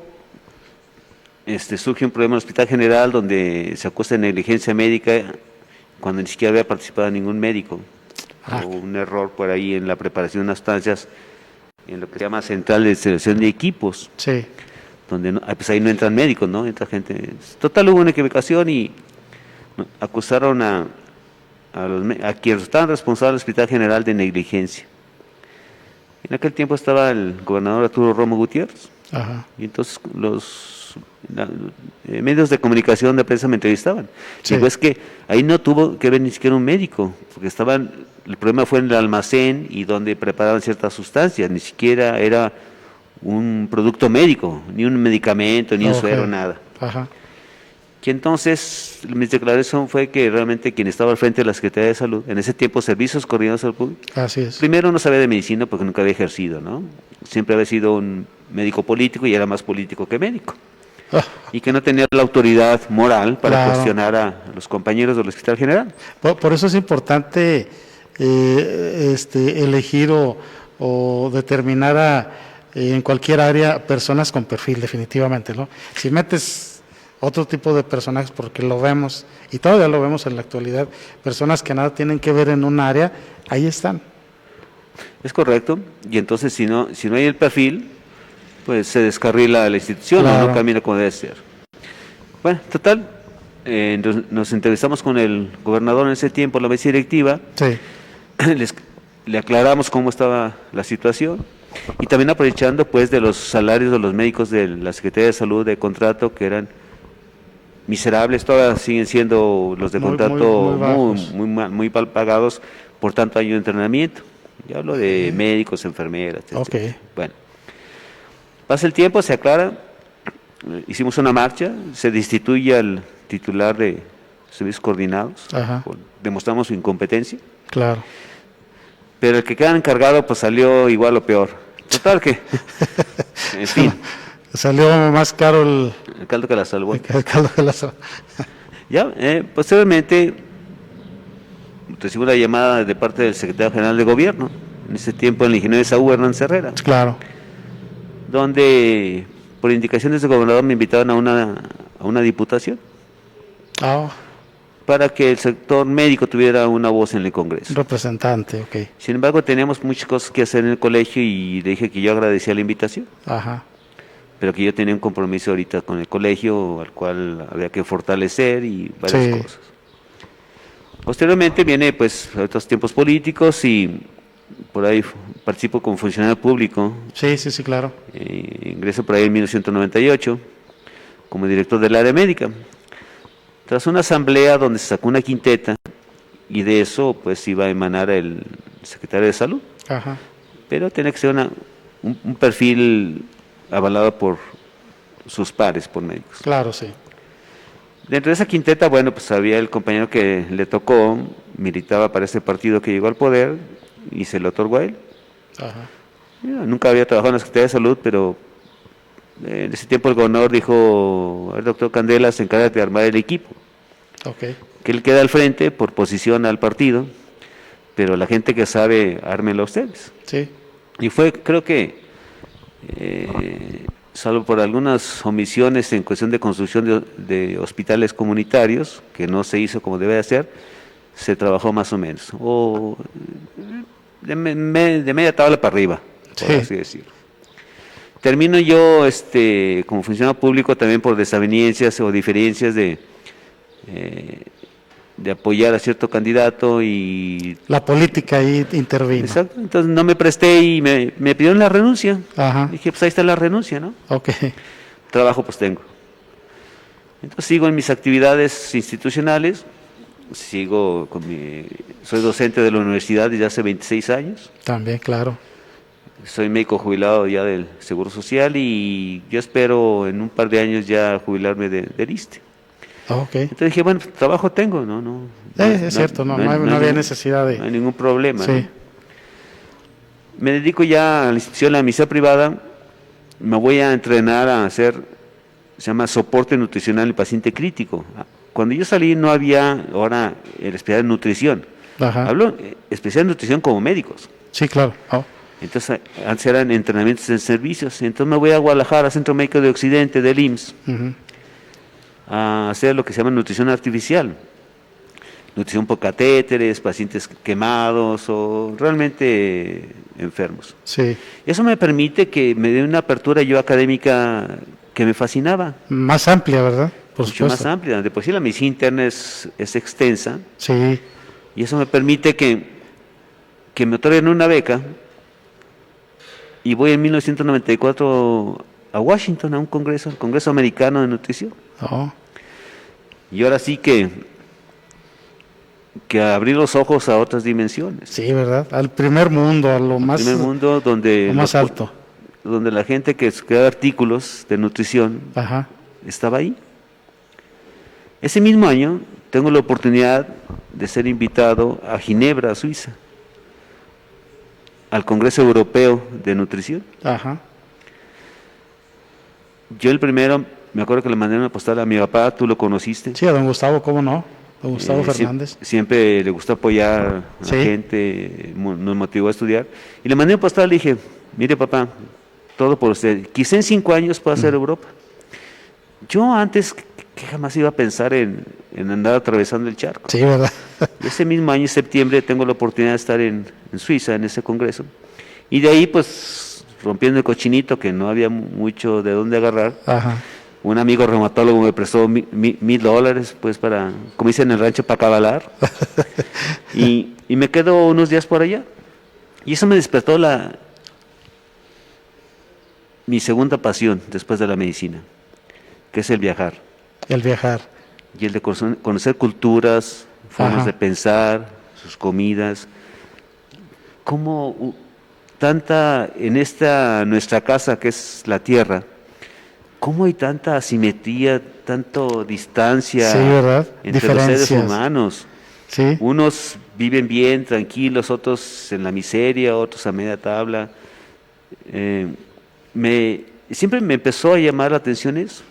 surge un problema en el Hospital General donde se acusa de negligencia médica cuando ni siquiera había participado ningún médico. Ah. O un error por ahí en la preparación de unas estancias en lo que se llama central de selección de equipos, Sí. donde pues ahí no entran médicos, ¿no? Entra gente. Total, hubo una equivocación y acusaron a quienes estaban responsables del Hospital General de negligencia. En aquel tiempo estaba el gobernador Arturo Romo Gutiérrez, Ajá. y entonces los medios de comunicación de prensa me entrevistaban. Sí. Digo, es que ahí no tuvo que ver ni siquiera un médico, porque el problema fue en el almacén y donde preparaban ciertas sustancias, ni siquiera era un producto médico, ni un medicamento, ni un Ok. suero, nada. Ajá. Que entonces mi declaración fue que realmente quien estaba al frente de la Secretaría de Salud, en ese tiempo Servicios Coordinados de Salud Pública, Así es. primero no sabía de medicina porque nunca había ejercido, ¿no? Siempre había sido un médico político y era más político que médico. Ah, Y que no tenía la autoridad moral para Claro. cuestionar a los compañeros del Hospital General. por eso es importante elegir o determinar en cualquier área personas con perfil, definitivamente, ¿no? Si metes otro tipo de personajes, porque lo vemos, y todavía lo vemos en la actualidad, personas que nada tienen que ver en un área, ahí están. Es correcto. Y entonces si no hay el perfil, pues se descarrila la institución, Claro. o no camina como debe ser. Bueno, total, nos entrevistamos con el gobernador en ese tiempo, la mesa directiva, Sí. le aclaramos cómo estaba la situación y también aprovechando pues de los salarios de los médicos de la Secretaría de Salud de contrato que eran miserables, todavía siguen siendo los de Muy, contrato muy bajos. muy mal pagados por tanto año de entrenamiento. Yo hablo de médicos, enfermeras, etc. Ok. Bueno, pasa el tiempo, se aclara, hicimos una marcha, se destituye al titular de servicios coordinados, Ajá. demostramos su incompetencia, Claro. pero el que queda encargado pues salió igual o peor. Total que, en fin, Salió más caro el caldo que la salvó. caldo de la Ya, posteriormente recibo una llamada de parte del secretario general de gobierno, en ese tiempo el ingeniero Saúl Hernández Herrera, Claro. donde por indicaciones del gobernador me invitaron a una diputación Ah, para que el sector médico tuviera una voz en el Congreso. representante, ok. Sin embargo, teníamos muchas cosas que hacer en el colegio y le dije que yo agradecía la invitación, Ajá. pero que yo tenía un compromiso ahorita con el colegio al cual había que fortalecer y varias Sí. cosas. Posteriormente viene pues otros tiempos políticos y por ahí participo como funcionario público, Sí, claro. ingreso por ahí en 1998 como director del área médica. Tras una asamblea donde se sacó una quinteta y de eso pues iba a emanar el secretario de Salud, Ajá. pero tenía que ser un perfil avalado por sus pares, por médicos. Claro, sí. Dentro de esa quinteta, bueno, pues había el compañero que le tocó, militaba para ese partido que llegó al poder y se lo otorgó a él. Ajá. Yo nunca había trabajado en la Secretaría de Salud, pero en ese tiempo el gobernador dijo, el doctor Candela se encarga de armar el equipo, Ok. que él queda al frente por posición al partido, pero la gente que sabe, ármenlo ustedes. Sí. Y fue, creo que, salvo por algunas omisiones en cuestión de construcción de hospitales comunitarios, que no se hizo como debe de ser, se trabajó más o menos, o de media tabla para arriba, por Sí. así decirlo. Termino yo como funcionario público también por desavenencias o diferencias de apoyar a cierto candidato y... La política ahí intervino. Exacto, entonces no me presté y me pidieron la renuncia. Ajá. Dije, pues ahí está la renuncia, ¿no? Ok. Trabajo pues tengo. Entonces sigo en mis actividades institucionales, soy docente de la universidad desde hace 26 años, También, claro. soy médico jubilado ya del Seguro Social y yo espero en un par de años ya jubilarme del ISSSTE. Ok. Entonces dije, bueno, pues, trabajo tengo, no Es cierto, no había ningún- necesidad de... no hay ningún problema. Sí. ¿no? Me dedico ya a la institución, a la misa privada, me voy a entrenar a hacer, se llama soporte nutricional en paciente crítico. Cuando yo salí no había ahora el especial de nutrición. Ajá. Hablo especial de nutrición como médicos. Sí, claro. Oh. Entonces antes eran entrenamientos en servicios. Entonces me voy a Guadalajara, Centro Médico de Occidente, del IMSS, Ujú. a hacer lo que se llama nutrición artificial. Nutrición por catéteres, pacientes quemados o realmente enfermos. Sí. Eso me permite que me dé una apertura yo académica que me fascinaba, Más amplia, ¿verdad? Por mucho más supuesto. amplia. De por sí la medicina interna es extensa Sí. y eso me permite que me otorguen una beca y voy en 1994 a Washington a un congreso, el Congreso Americano de Nutrición. Oh. Y ahora sí que abrir los ojos a otras dimensiones. Sí, ¿verdad? Al primer mundo, a lo más, Primer mundo donde lo más alto. donde la gente que creaba artículos de nutrición Ajá. estaba ahí. Ese mismo año tengo la oportunidad de ser invitado a Ginebra, Suiza, al Congreso Europeo de Nutrición. Ajá. Yo el primero, me acuerdo que le mandé una postal a mi papá, tú lo conociste. Sí, a don Gustavo, ¿cómo no? Don Gustavo Sie- Fernández. Siempre le gustó apoyar a la Sí. gente, nos motivó a estudiar. Y le mandé una postal, le dije, mire papá, todo por usted. Quizá en 5 años pueda hacer Europa. Yo antes que jamás iba a pensar en andar atravesando el charco. Sí, ¿verdad? Y ese mismo año, en septiembre, tengo la oportunidad de estar en Suiza, en ese congreso. Y de ahí, pues, rompiendo el cochinito, que no había mucho de dónde agarrar, Ajá. un amigo reumatólogo me prestó $1,000, pues, para, como dicen en el rancho, para cabalar. y me quedo unos días por allá. Y eso me despertó mi segunda pasión después de la medicina, que es el viajar. El viajar. Y el de conocer culturas, formas Ajá. de pensar, sus comidas. Cómo tanta, en esta nuestra casa que es la tierra, cómo hay tanta asimetría, tanto distancia Sí, ¿verdad? entre los seres Diferencias. humanos. Sí. Unos viven bien, tranquilos, otros en la miseria, otros a media tabla. Siempre me empezó a llamar la atención eso.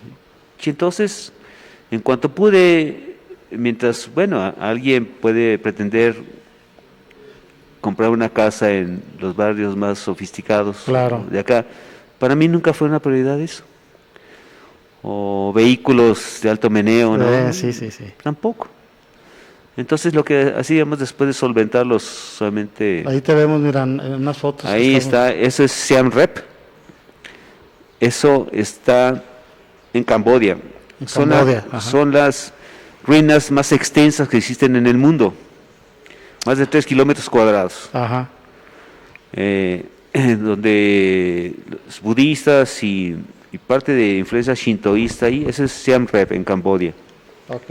Y entonces, en cuanto pude, mientras, bueno, alguien puede pretender comprar una casa en los barrios más sofisticados Claro. de acá, para mí nunca fue una prioridad eso. O vehículos de alto meneo, ¿no? Sí. Tampoco. Entonces lo que hacíamos después de solventarlos solamente... Ahí te vemos, miran, en unas fotos. Ahí Estamos- está, eso es Siem Reap. Eso está en Camboya. En Camboya, ajá. Son las ruinas más extensas que existen en el mundo. Más de 3 kilómetros cuadrados. Ajá. Donde los budistas y parte de influencia shintoísta ahí, eso es Siem Reap en Camboya. Ok.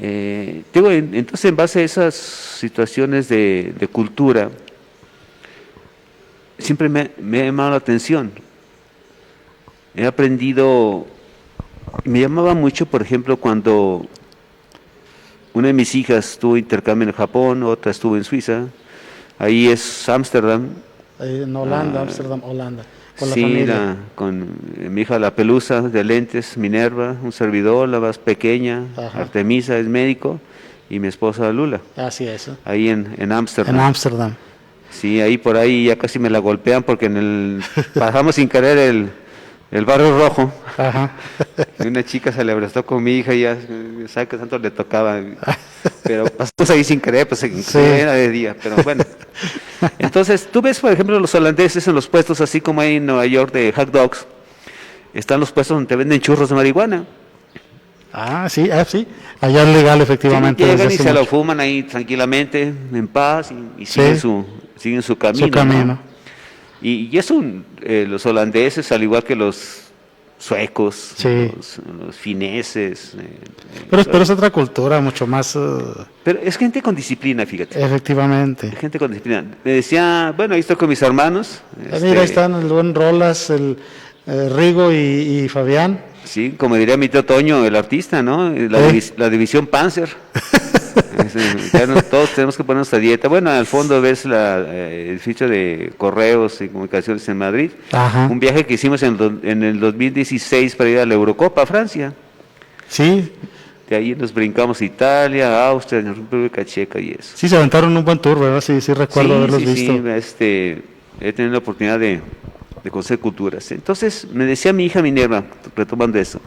Entonces en base a esas situaciones de cultura, siempre me ha llamado la atención. He aprendido Me llamaba mucho, por ejemplo, cuando una de mis hijas tuvo intercambio en Japón, otra estuvo en Suiza, ahí es Ámsterdam. En Holanda, Ámsterdam, Holanda. Con la Sí, familia. con mi hija la Pelusa de lentes, Minerva, un servidor, la más pequeña, Ajá. Artemisa es médico, y mi esposa Lula, Así es. ahí en Ámsterdam. En Ámsterdam. Sí, ahí por ahí ya casi me la golpean porque pasamos sin querer el barrio rojo. Ajá. Y una chica se le abrazó con mi hija y ya, ¿sabe qué tanto le tocaba? Pero pasamos ahí sin querer, pues Sí. era de día, pero bueno. Entonces, tú ves, por ejemplo, los holandeses en los puestos, así como hay en Nueva York de hot dogs, están los puestos donde te venden churros de marihuana. Sí. Allá es legal, efectivamente. Sí, llegan desde y hace se lo mucho. fuman ahí tranquilamente, en paz, y Sí. siguen su camino. Su camino. ¿no? Y eso, los holandeses, al igual que los suecos, Sí. los fineses. Pero es otra cultura, mucho más. Pero es gente con disciplina, fíjate. Efectivamente. Gente con disciplina. Me decía, bueno, ahí estoy con mis hermanos. Mira, ahí están el buen Rolas, el Rigo y Fabián. Sí, como diría mi tío Toño, el artista, ¿no? La división Panzer. Todos tenemos que ponernos a dieta. Bueno, al fondo ves el ficho de correos y comunicaciones en Madrid. Ajá. Un viaje que hicimos en el 2016 para ir a la Eurocopa a Francia. Sí, De ahí nos brincamos a Italia, Austria, República Checa y eso. sí, se aventaron un buen tour, ¿verdad? Sí, recuerdo haberlos visto. Sí, he tenido la oportunidad de conocer culturas. Entonces, me decía mi hija Minerva, retomando eso,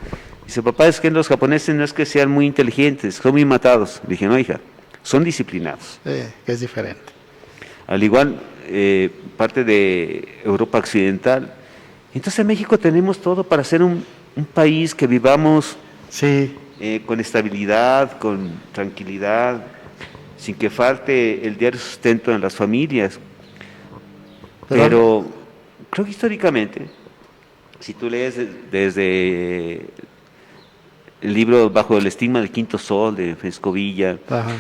dice, papá, es que los japoneses no es que sean muy inteligentes, son muy matados. Le dije, no, hija, son disciplinados. Que es diferente. Al igual, parte de Europa Occidental. Entonces, en México tenemos todo para ser un país que vivamos Sí, con estabilidad, con tranquilidad, sin que falte el diario sustento en las familias. Pero creo que históricamente, si tú lees desde el libro Bajo el estigma del quinto sol de Frescovilla, ajá.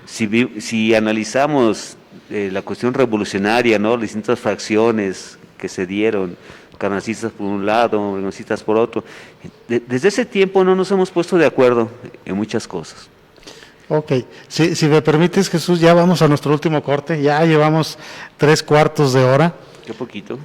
si analizamos la cuestión revolucionaria, ¿no? Las distintas fracciones que se dieron, carnancistas por un lado, renoncistas por otro, desde ese tiempo no nos hemos puesto de acuerdo en muchas cosas. Ok, si me permites, Jesús, ya vamos a nuestro último corte, ya llevamos 3/4 de hora. Qué poquito.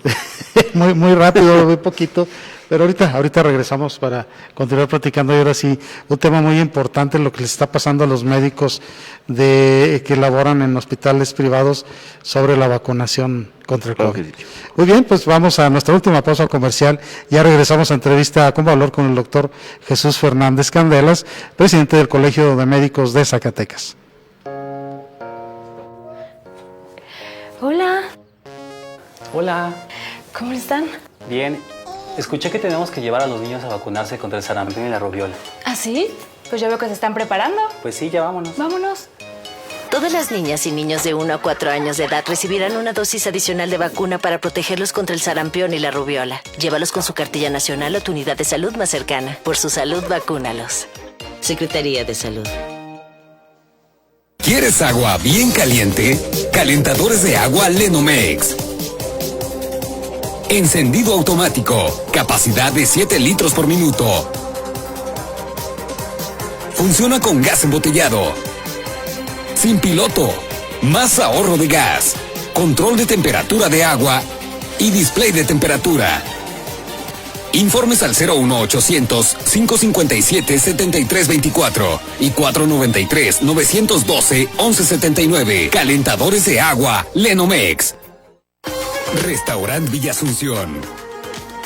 muy rápido, muy poquito, pero ahorita regresamos para continuar platicando. Y ahora sí, un tema muy importante, lo que les está pasando a los médicos que laboran en hospitales privados sobre la vacunación contra el Claro COVID. que sí. Muy bien, pues vamos a nuestra última pausa comercial. Ya regresamos a entrevista con valor con el doctor Jesús Fernández Candelas, presidente del Colegio de Médicos de Zacatecas. Hola, Hola. ¿cómo están? Bien. Escuché que tenemos que llevar a los niños a vacunarse contra el sarampión y la rubiola. ¿Ah, sí? Pues ya veo que se están preparando. Pues sí, ya vámonos. Vámonos. Todas las niñas y niños de 1 a 4 años de edad recibirán una dosis adicional de vacuna para protegerlos contra el sarampión y la rubiola. Llévalos con su cartilla nacional o tu unidad de salud más cercana. Por su salud, vacúnalos. Secretaría de Salud. ¿Quieres agua bien caliente? Calentadores de agua Lenomex. Encendido automático. Capacidad de 7 litros por minuto. Funciona con gas embotellado. Sin piloto. Más ahorro de gas. Control de temperatura de agua. Y display de temperatura. Informes al 01800-557-7324 y 493-912-1179. Calentadores de agua Lenomex. Restaurant Villa Asunción.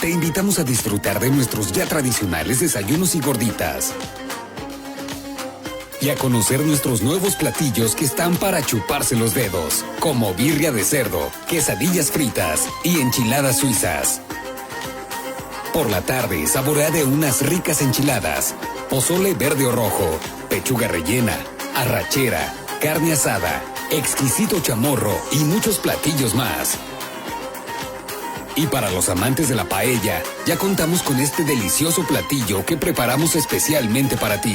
Te invitamos a disfrutar de nuestros ya tradicionales desayunos y gorditas. Y a conocer nuestros nuevos platillos que están para chuparse los dedos, como birria de cerdo, quesadillas fritas y enchiladas suizas. Por la tarde, saborea de unas ricas enchiladas, pozole verde o rojo, pechuga rellena, arrachera, carne asada, exquisito chamorro y muchos platillos más. Y para los amantes de la paella, ya contamos con este delicioso platillo que preparamos especialmente para ti.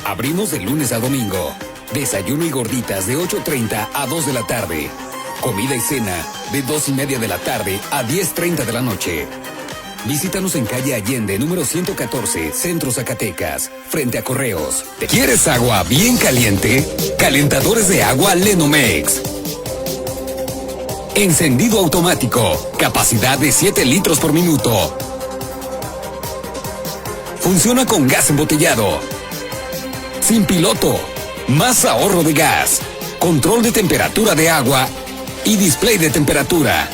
Abrimos de lunes a domingo. Desayuno y gorditas de 8:30 a 2 de la tarde. Comida y cena de 2:30 de la tarde a 10:30 de la noche. Visítanos en calle Allende, número 114, Centro Zacatecas, frente a Correos. ¿Quieres agua bien caliente? Calentadores de agua Lenomex. Encendido automático, capacidad de 7 litros por minuto. Funciona con gas embotellado. Sin piloto, más ahorro de gas, control de temperatura de agua y display de temperatura.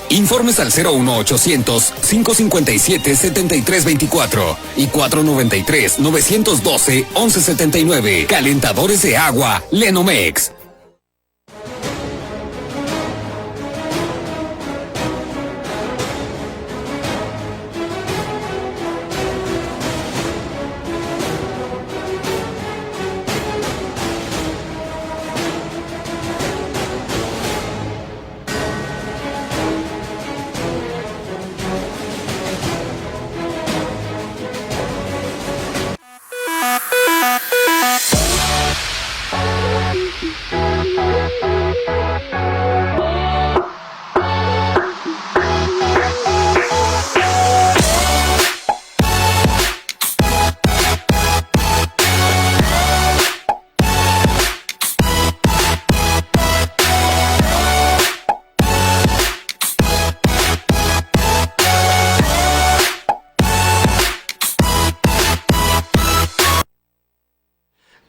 Informes al 01800-557-7324 y 493-912-1179. Calentadores de agua Lenomex.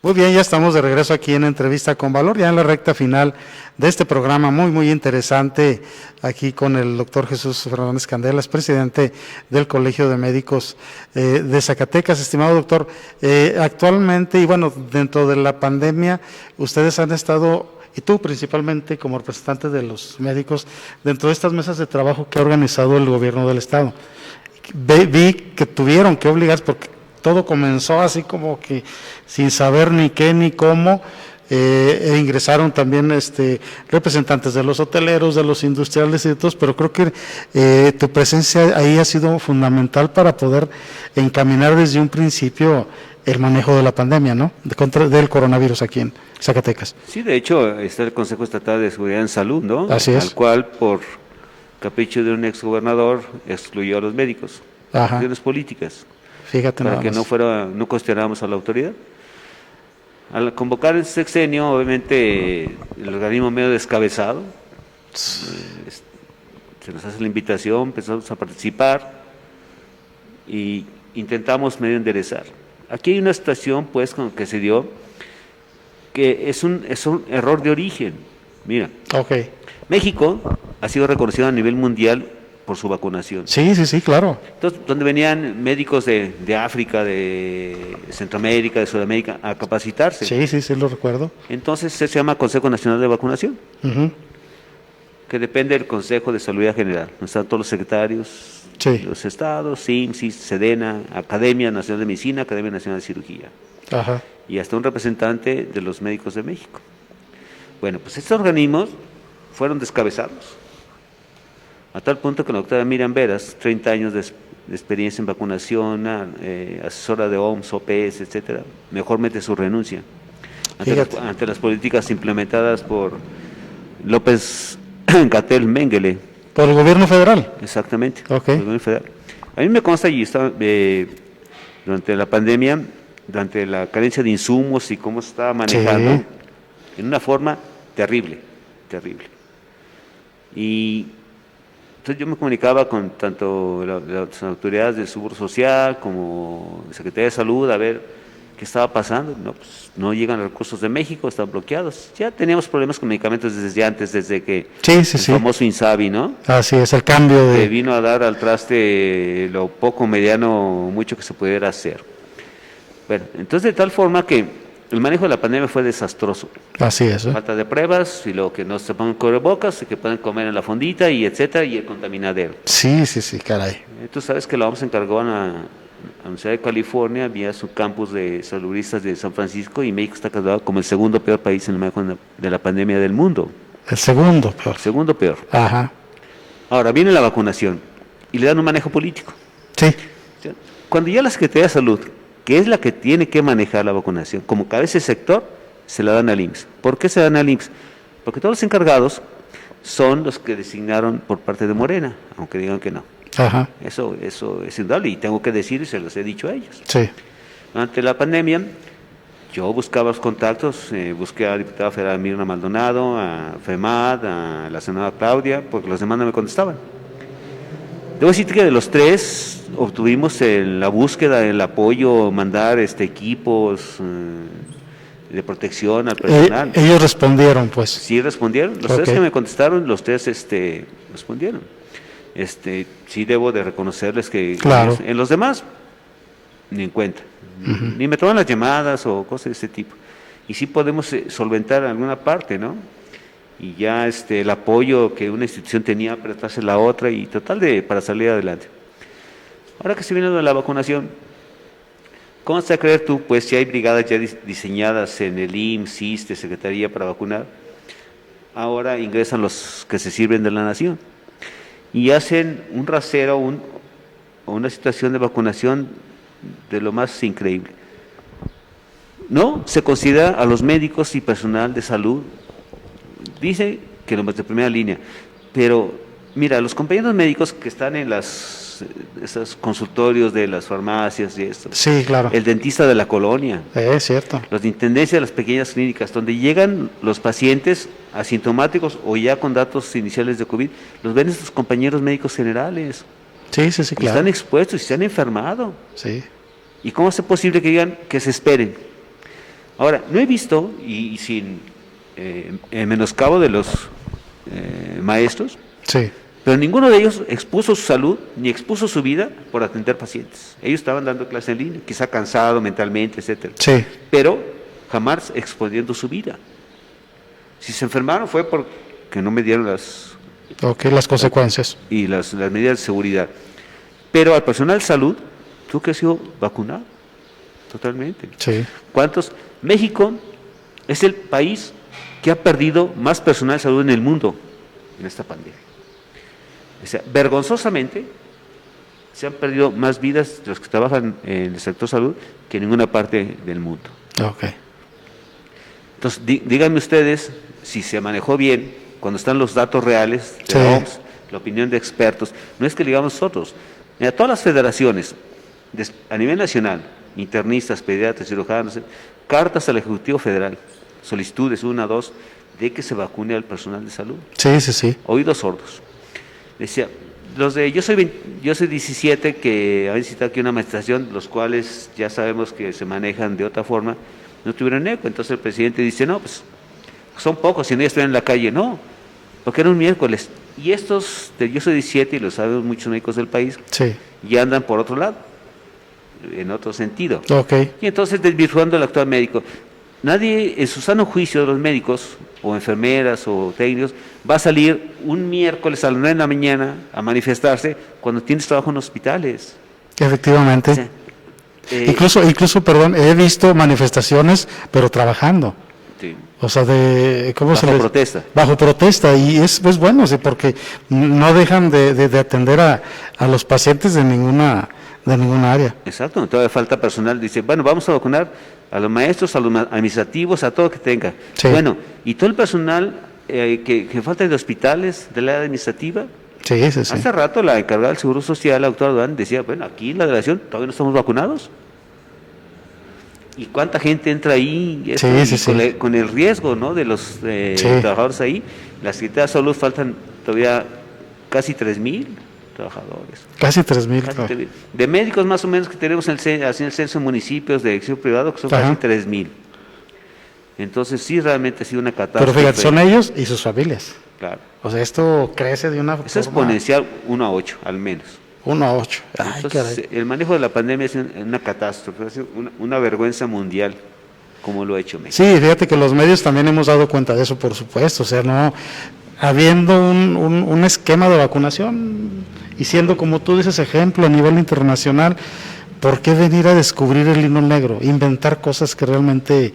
Muy bien, ya estamos de regreso aquí en Entrevista con Valor, ya en la recta final de este programa muy interesante, aquí con el doctor Jesús Fernández Candelas, presidente del Colegio de Médicos de Zacatecas. Estimado doctor, actualmente, y bueno, dentro de la pandemia, ustedes han estado, y tú principalmente como representante de los médicos, dentro de estas mesas de trabajo que ha organizado el gobierno del Estado. Vi que tuvieron que obligar, porque todo comenzó así como que sin saber ni qué ni cómo, ingresaron también representantes de los hoteleros, de los industriales y de todos, pero creo que tu presencia ahí ha sido fundamental para poder encaminar desde un principio el manejo de la pandemia, ¿no? Del coronavirus aquí en Zacatecas. Sí, de hecho está el Consejo Estatal de Seguridad en Salud, ¿no? Así es. Al cual, por capricho de un exgobernador, excluyó a los médicos, cuestiones políticas. Fíjate, para que no cuestionáramos a la autoridad. Al convocar el sexenio, obviamente el organismo medio descabezado, se nos hace la invitación, empezamos a participar y intentamos medio enderezar. Aquí hay una situación pues con que se dio que es un error de origen. Mira, México ha sido reconocido a nivel mundial por su vacunación. Sí, claro. Entonces, donde venían médicos de África, de Centroamérica, de Sudamérica, a capacitarse. Sí, lo recuerdo. Entonces, se llama Consejo Nacional de Vacunación, que depende del Consejo de Salud General. Están todos los secretarios de los estados, SIMSIS, SEDENA, Academia Nacional de Medicina, Academia Nacional de Cirugía. Y hasta un representante de los médicos de México. Bueno, pues estos organismos fueron descabezados, a tal punto que la doctora Miriam Veras, 30 años de experiencia en vacunación, asesora de OMS, OPS, etcétera, mejor mete su renuncia ante las políticas implementadas por López Gatell Mengele. ¿Por el gobierno federal? Exactamente, por el gobierno federal. A mí me consta, y estaba, durante la pandemia, durante la carencia de insumos y cómo se estaba manejando, en una forma terrible. Y entonces yo me comunicaba con tanto las autoridades del Seguro Social como la Secretaría de Salud a ver qué estaba pasando. No, pues no llegan los recursos de México, están bloqueados. Ya teníamos problemas con medicamentos desde antes, desde que el famoso INSABI, ¿no? Así es, el cambio que vino a dar al traste lo poco, mediano, mucho que se pudiera hacer. Bueno, entonces de tal forma que el manejo de la pandemia fue desastroso. Así es. Falta de pruebas, y luego que no se pongan cubrebocas, y que puedan comer en la fondita, y etcétera, y el contaminadero. Sí, caray. Tú sabes que la OMS encargó a la Universidad de California, vía su campus de salubristas de San Francisco, y México está catalogado como el segundo peor país en el manejo de la pandemia del mundo. El segundo peor. Segundo peor. Ahora, viene la vacunación, y le dan un manejo político. Cuando ya la Secretaría de Salud, que es la que tiene que manejar la vacunación, como cabeza de sector, se la dan al IMSS. ¿Por qué se dan al IMSS? Porque todos los encargados son los que designaron por parte de Morena, aunque digan que no. Ajá. Eso es indudable y tengo que decir, y se los he dicho a ellos. Sí. Durante la pandemia, yo buscaba los contactos, busqué a la diputada federal Mirna Maldonado, a FEMAD, a la senadora Claudia, porque los demás no me contestaban. Debo decirte que de los tres obtuvimos la búsqueda, el apoyo, mandar equipos de protección al personal. Ellos respondieron, pues. Sí respondieron, los tres que me contestaron, los tres respondieron. Sí debo de reconocerles que claro. En los demás ni en cuenta, ni me toman las llamadas o cosas de ese tipo. Y sí podemos solventar alguna parte, ¿no? Y ya el apoyo que una institución tenía para tratarse la otra y total para salir adelante. Ahora que se viene de la vacunación, ¿cómo vas a creer tú? Pues si hay brigadas ya diseñadas en el IMSS, ISSSTE, Secretaría para vacunar, ahora ingresan los que se sirven de la nación y hacen un rasero, una situación de vacunación de lo más increíble. No se considera a los médicos y personal de salud, dice que los de primera línea, pero mira, los compañeros médicos que están en esos consultorios de las farmacias y esto, sí, claro. El dentista de la colonia, es cierto. Los de intendencia de las pequeñas clínicas, donde llegan los pacientes asintomáticos o ya con datos iniciales de COVID, los ven estos compañeros médicos generales. Sí, claro. Están expuestos y se han enfermado. Sí. ¿Y cómo es posible que digan que se esperen? Ahora, no he visto, y sin menoscabo de los maestros, sí. Pero ninguno de ellos expuso su salud ni expuso su vida por atender pacientes. Ellos estaban dando clase en línea, quizá cansado mentalmente, etcétera. Sí. Pero jamás exponiendo su vida. Si se enfermaron fue porque no me dieron las consecuencias. Y las medidas de seguridad. Pero al personal de salud, tú que has sido vacunado, totalmente. Sí. ¿Cuántos? México es el país que ha perdido más personal de salud en el mundo en esta pandemia. O sea, vergonzosamente se han perdido más vidas de los que trabajan en el sector salud que en ninguna parte del mundo. Okay. Entonces, díganme ustedes si se manejó bien cuando están los datos reales de la OMS, la opinión de expertos. No es que digamos nosotros. Mira, todas las federaciones a nivel nacional, internistas, pediatras, cirujanos, cartas al Ejecutivo Federal, solicitudes 1, 2, de que se vacune al personal de salud. Sí. Oídos sordos. Decía, yo soy 17 que han visitado aquí una manifestación, los cuales ya sabemos que se manejan de otra forma, no tuvieron eco. Entonces el presidente dice, no, pues son pocos, si no ya están en la calle. No, porque era un miércoles. Y estos yo soy 17 y lo saben muchos médicos del país, ya andan por otro lado, en otro sentido. Okay. Y entonces desvirtuando el actual médico. Nadie en su sano juicio de los médicos o enfermeras o técnicos va a salir un miércoles a las 9 de la mañana a manifestarse cuando tienes trabajo en hospitales. Efectivamente. O sea, incluso, perdón, he visto manifestaciones, pero trabajando. Sí. O sea, bajo protesta. Bajo protesta, y es bueno, sí, porque no dejan de atender a los pacientes de ninguna área. Exacto, todavía falta personal. Dice, bueno, vamos a vacunar a los maestros, a los administrativos, a todo que tenga. Sí. Bueno, y todo el personal que falta de hospitales, de la área administrativa. Sí. Hace rato la encargada del Seguro Social, la doctora Duán, decía, bueno, aquí en la delegación todavía no estamos vacunados. ¿Y cuánta gente entra ahí? Con el riesgo, ¿no?, de los trabajadores ahí. La Secretaría de Salud faltan todavía casi 3,000 trabajadores. Casi 3,000. De médicos más o menos que tenemos así en el censo de municipios de sector privado, que son casi 3,000. Entonces sí, realmente ha sido una catástrofe. Pero fíjate, son ellos y sus familias. Claro. O sea, esto crece de una forma... Es exponencial 1 a 8, al menos. 1 a 8. Entonces, el manejo de la pandemia es una catástrofe, es una vergüenza mundial, como lo ha hecho México. Sí, fíjate que los medios también hemos dado cuenta de eso, por supuesto. O sea, no habiendo un esquema de vacunación y siendo, como tú dices, ejemplo a nivel internacional, ¿por qué venir a descubrir el hilo negro? Inventar cosas que realmente,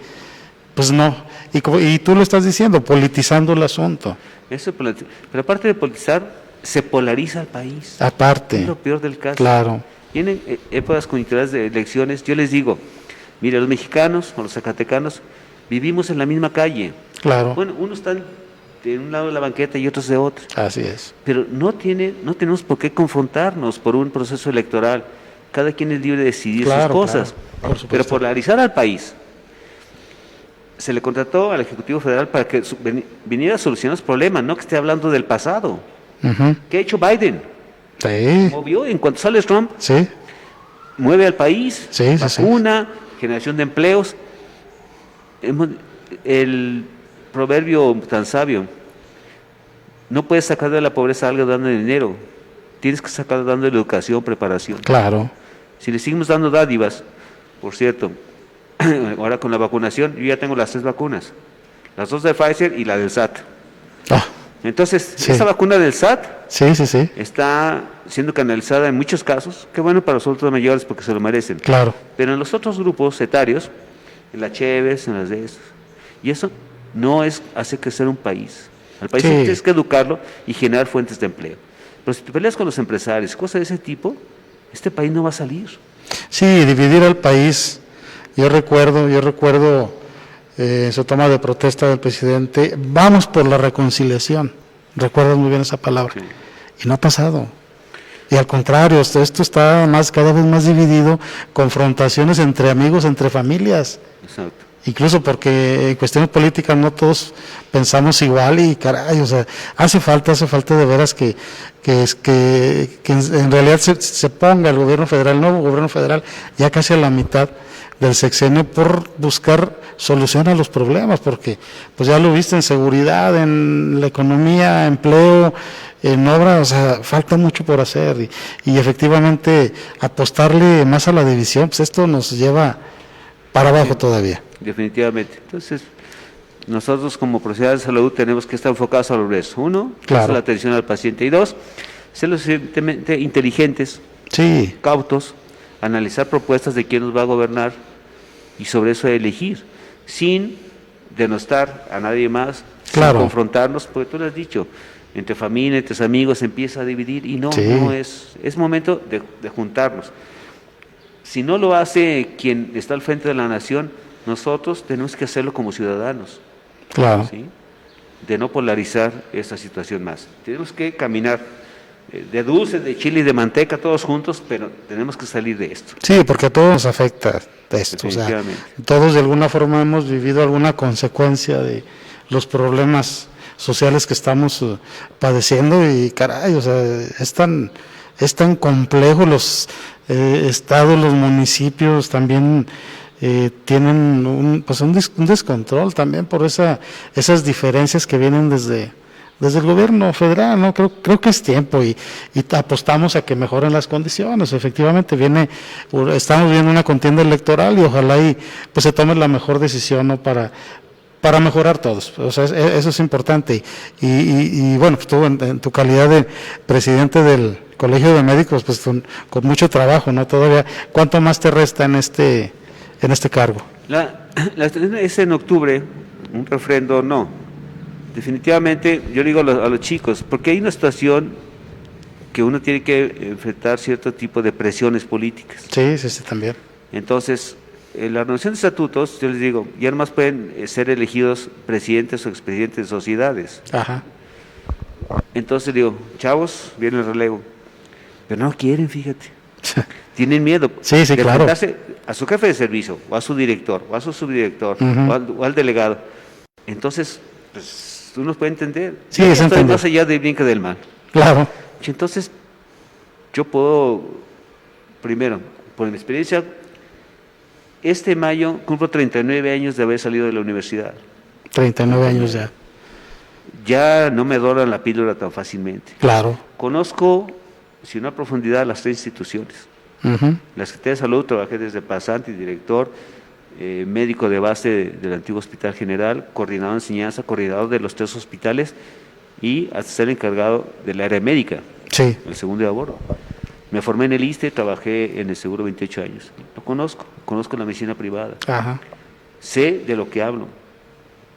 pues no. Y tú lo estás diciendo, politizando el asunto. Eso, pero aparte de politizar, se polariza el país. Aparte. Es lo peor del caso. Claro. Vienen épocas coyunturales de elecciones. Yo les digo, mire, los mexicanos o los zacatecanos vivimos en la misma calle. Claro. Bueno, unos están de un lado de la banqueta y otros de otro. Así es. Pero no tenemos por qué confrontarnos por un proceso electoral. Cada quien es libre de decidir sus cosas. Claro, por supuesto. Pero polarizar al país. Se le contrató al Ejecutivo Federal para que viniera a solucionar los problemas, no que esté hablando del pasado. Ujú. ¿Qué ha hecho Biden? Sí, Movió, en cuanto sale Trump, sí, mueve al país, Sí, sí, sí. vacuna, generación de empleos. El proverbio tan sabio, no puedes sacar de la pobreza algo dando dinero, tienes que sacar dando educación, preparación. claro. Si le seguimos dando dádivas, por cierto, ahora con la vacunación, yo ya tengo las 3 vacunas, las 2 de Pfizer y la del SAT. Ah, Entonces, Sí. esa vacuna del SAT sí, sí, sí, está siendo canalizada en muchos casos, qué bueno para los adultos mayores porque se lo merecen. claro. Pero en los otros grupos etarios, en las Cheves, en las de estos, y eso no es hacer crecer un país. Al país Sí. tienes que educarlo y generar fuentes de empleo. Pero si te peleas con los empresarios, cosas de ese tipo, este país no va a salir. Sí, dividir al país. Yo recuerdo su toma de protesta del presidente, vamos por la reconciliación. Recuerdas muy bien esa palabra. Sí. Y no ha pasado. Y al contrario, esto está cada vez más dividido, confrontaciones entre amigos, entre familias. Exacto. Incluso porque en cuestiones políticas no todos pensamos igual y caray, o sea, hace falta de veras que en realidad se ponga el gobierno federal, el nuevo gobierno federal, ya casi a la mitad del sexenio por buscar solución a los problemas, porque pues ya lo viste en seguridad, en la economía, empleo, en obra, o sea, falta mucho por hacer y efectivamente apostarle más a la división, pues esto nos lleva para abajo todavía. Definitivamente. Entonces, nosotros como profesionales de salud tenemos que estar enfocados a los dos. Uno, Claro. hacer la atención al paciente. Y dos, ser lo suficientemente inteligentes, Sí, cautos, analizar propuestas de quién nos va a gobernar y sobre eso elegir, sin denostar a nadie más, Claro. sin confrontarnos, porque tú lo has dicho, entre familia, entre amigos se empieza a dividir y no, Sí. no es momento de juntarnos. Si no lo hace quien está al frente de la nación, nosotros tenemos que hacerlo como ciudadanos, claro. ¿sí? De no polarizar esta situación más. Tenemos que caminar de dulce, de chile y de manteca todos juntos, pero tenemos que salir de esto. Sí, porque a todos nos afecta esto. O sea, Definitivamente. todos de alguna forma hemos vivido alguna consecuencia de los problemas sociales que estamos padeciendo y caray, o sea, es tan complejo los estados, los municipios también tienen un descontrol también por esas diferencias que vienen desde el gobierno federal, ¿no? Creo que es tiempo y apostamos a que mejoren las condiciones. Efectivamente estamos viendo una contienda electoral y ojalá pues se tome la mejor decisión, ¿no? Para mejorar todos. O sea, eso es importante. Y bueno, pues tú en tu calidad de presidente del Colegio de Médicos, pues con mucho trabajo, ¿no? Todavía, ¿cuánto más te resta en este cargo? Es en octubre, un refrendo no. Definitivamente, yo digo a los chicos, porque hay una situación que uno tiene que enfrentar cierto tipo de presiones políticas. Sí, también. Entonces, en la renovación de estatutos, yo les digo, ya nomás pueden ser elegidos presidentes o expresidentes de sociedades. Ajá. Entonces digo, chavos, viene el relevo. Pero no quieren, fíjate. Tienen miedo Sí, de claro. enfrentarse a su jefe de servicio, o a su director, o a su subdirector, Ujú. o al delegado. Entonces, pues, uno puede entender. Sí, Yo es estoy entender. más allá del bien que del mal. Claro. Entonces, yo puedo, primero, por mi experiencia, este mayo cumplo 39 años de haber salido de la universidad. 39 años ya. Ya no me doran la píldora tan fácilmente. Claro. Conozco, si no a profundidad, las 3 instituciones. Ujú. La Secretaría de Salud, trabajé desde pasante y director, médico de base del antiguo Hospital General, coordinador de enseñanza, coordinador de los 3 hospitales y hasta ser encargado del área médica, Sí. el segundo de abordo. Me formé en el ISSSTE, trabajé en el Seguro 28 años. Lo conozco la medicina privada. Ajá. Sé de lo que hablo.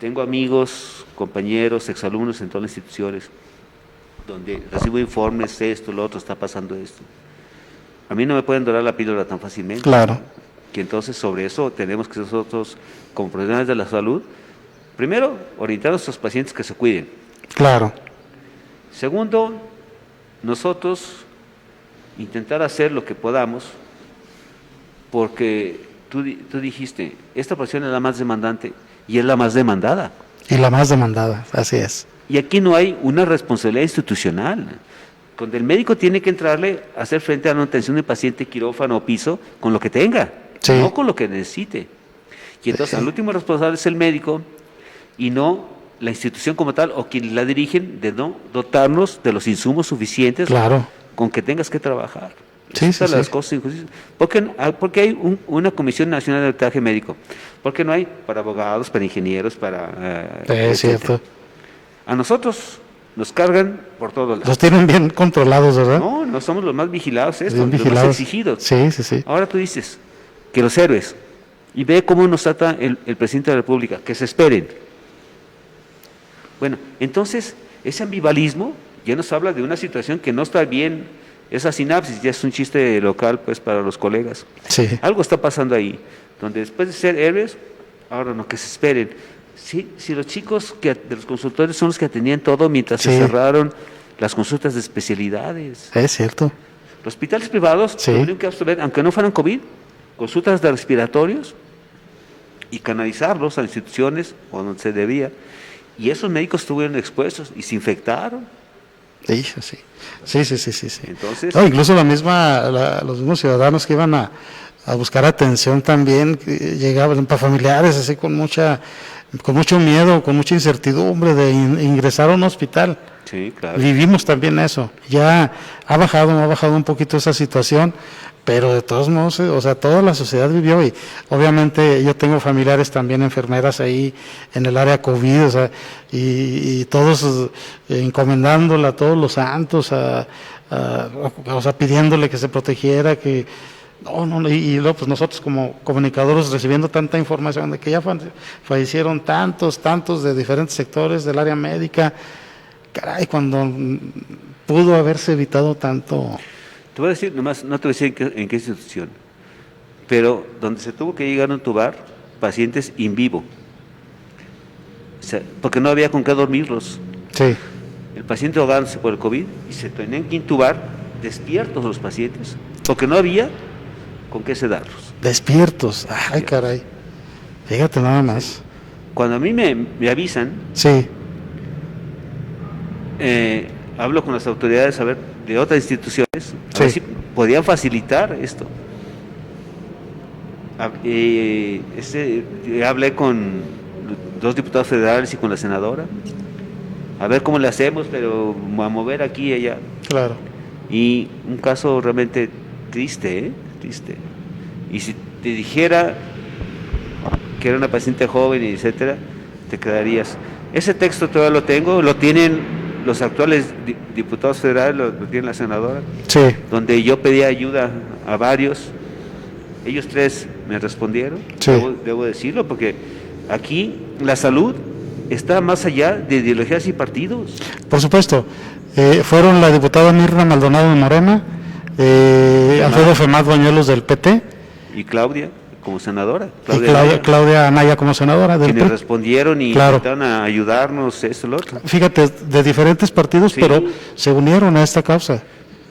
Tengo amigos, compañeros, exalumnos en todas las instituciones, donde recibo informes, esto, lo otro, está pasando esto. A mí no me pueden dorar la píldora tan fácilmente. Claro. Que entonces sobre eso tenemos que nosotros, como profesionales de la salud, primero, orientar a nuestros pacientes que se cuiden. Claro. Segundo, nosotros intentar hacer lo que podamos, porque tú dijiste, esta profesión es la más demandante y es la más demandada. Y la más demandada, así es. Y aquí no hay una responsabilidad institucional. Cuando el médico tiene que entrarle a hacer frente a una atención de paciente, quirófano o piso, con lo que tenga, Sí. no con lo que necesite. Y entonces Sí. al último responsable es el médico y no la institución como tal o quienes la dirigen de no dotarnos de los insumos suficientes Claro. con que tengas que trabajar. Sí, Esas sí, son las sí. cosas injustas. ¿Por qué hay una Comisión Nacional de Arbitraje Médico? ¿Por qué no hay para abogados, para ingenieros, para... Es etcétera? cierto. A nosotros nos cargan por todos lados. Los tienen bien controlados, ¿verdad? No somos los más vigilados, Bien los más vigilados. exigidos. Sí, sí, sí. Ahora tú dices que los héroes, y ve cómo nos trata el presidente de la República, que se esperen. Bueno, entonces, ese ambivalismo ya nos habla de una situación que no está bien, esa sinapsis ya es un chiste local pues para los colegas. Sí. Algo está pasando ahí, donde después de ser héroes, ahora no, que se esperen. Si los chicos de los consultores son los que atendían todo mientras Sí. se cerraron las consultas de especialidades. Es cierto. Los hospitales privados Sí. tuvieron que absorber, aunque no fueran COVID, consultas de respiratorios y canalizarlos a instituciones o donde se debía. Y esos médicos estuvieron expuestos y se infectaron. Sí, sí. Sí, sí, sí, sí, sí. Entonces, No, incluso los mismos ciudadanos que iban a buscar atención también, que llegaban para familiares así con mucho miedo, con mucha incertidumbre de ingresar a un hospital. sí, claro. Vivimos también eso. Ya ha bajado un poquito esa situación, pero de todos modos, o sea, toda la sociedad vivió y obviamente yo tengo familiares también enfermeras ahí en el área COVID, o sea, y todos encomendándola a todos los santos, o sea, pidiéndole que se protegiera, que y luego pues nosotros como comunicadores recibiendo tanta información de que ya fallecieron tantos de diferentes sectores del área médica. Caray, cuando pudo haberse evitado tanto. Te voy a decir, nomás, no te voy a decir en qué institución, pero donde se tuvo que llegar a intubar pacientes in vivo, o sea, porque no había con qué dormirlos. Sí, El paciente ahogándose por el COVID y se tenían que intubar despiertos los pacientes, porque no había con qué sedarlos. despiertos. Ay, caray. Fíjate nada más. Cuando a mí me avisan, Sí, hablo con las autoridades a ver de otras instituciones, a ver Sí. si podían facilitar esto. Hablé con 2 diputados federales y con la senadora, a ver cómo le hacemos, pero a mover aquí y allá. claro. Y un caso realmente triste, triste. Y si te dijera que era una paciente joven y etcétera, te quedarías. Ese texto todavía lo tengo, lo tienen los actuales diputados federales, lo tiene la senadora, Sí, donde yo pedí ayuda a varios. Ellos 3 me respondieron, Sí. debo decirlo, porque aquí la salud está más allá de ideologías y partidos. por supuesto. Fueron la diputada Mirna Maldonado de Morena, Alfredo Femad Bañuelos del PT Y Claudia, como senadora, y Anaya, Claudia Anaya como senadora del quienes PRI. respondieron y Claro. intentaron a ayudarnos, esto, lo otro. Fíjate, de diferentes partidos, Sí. pero se unieron a esta causa.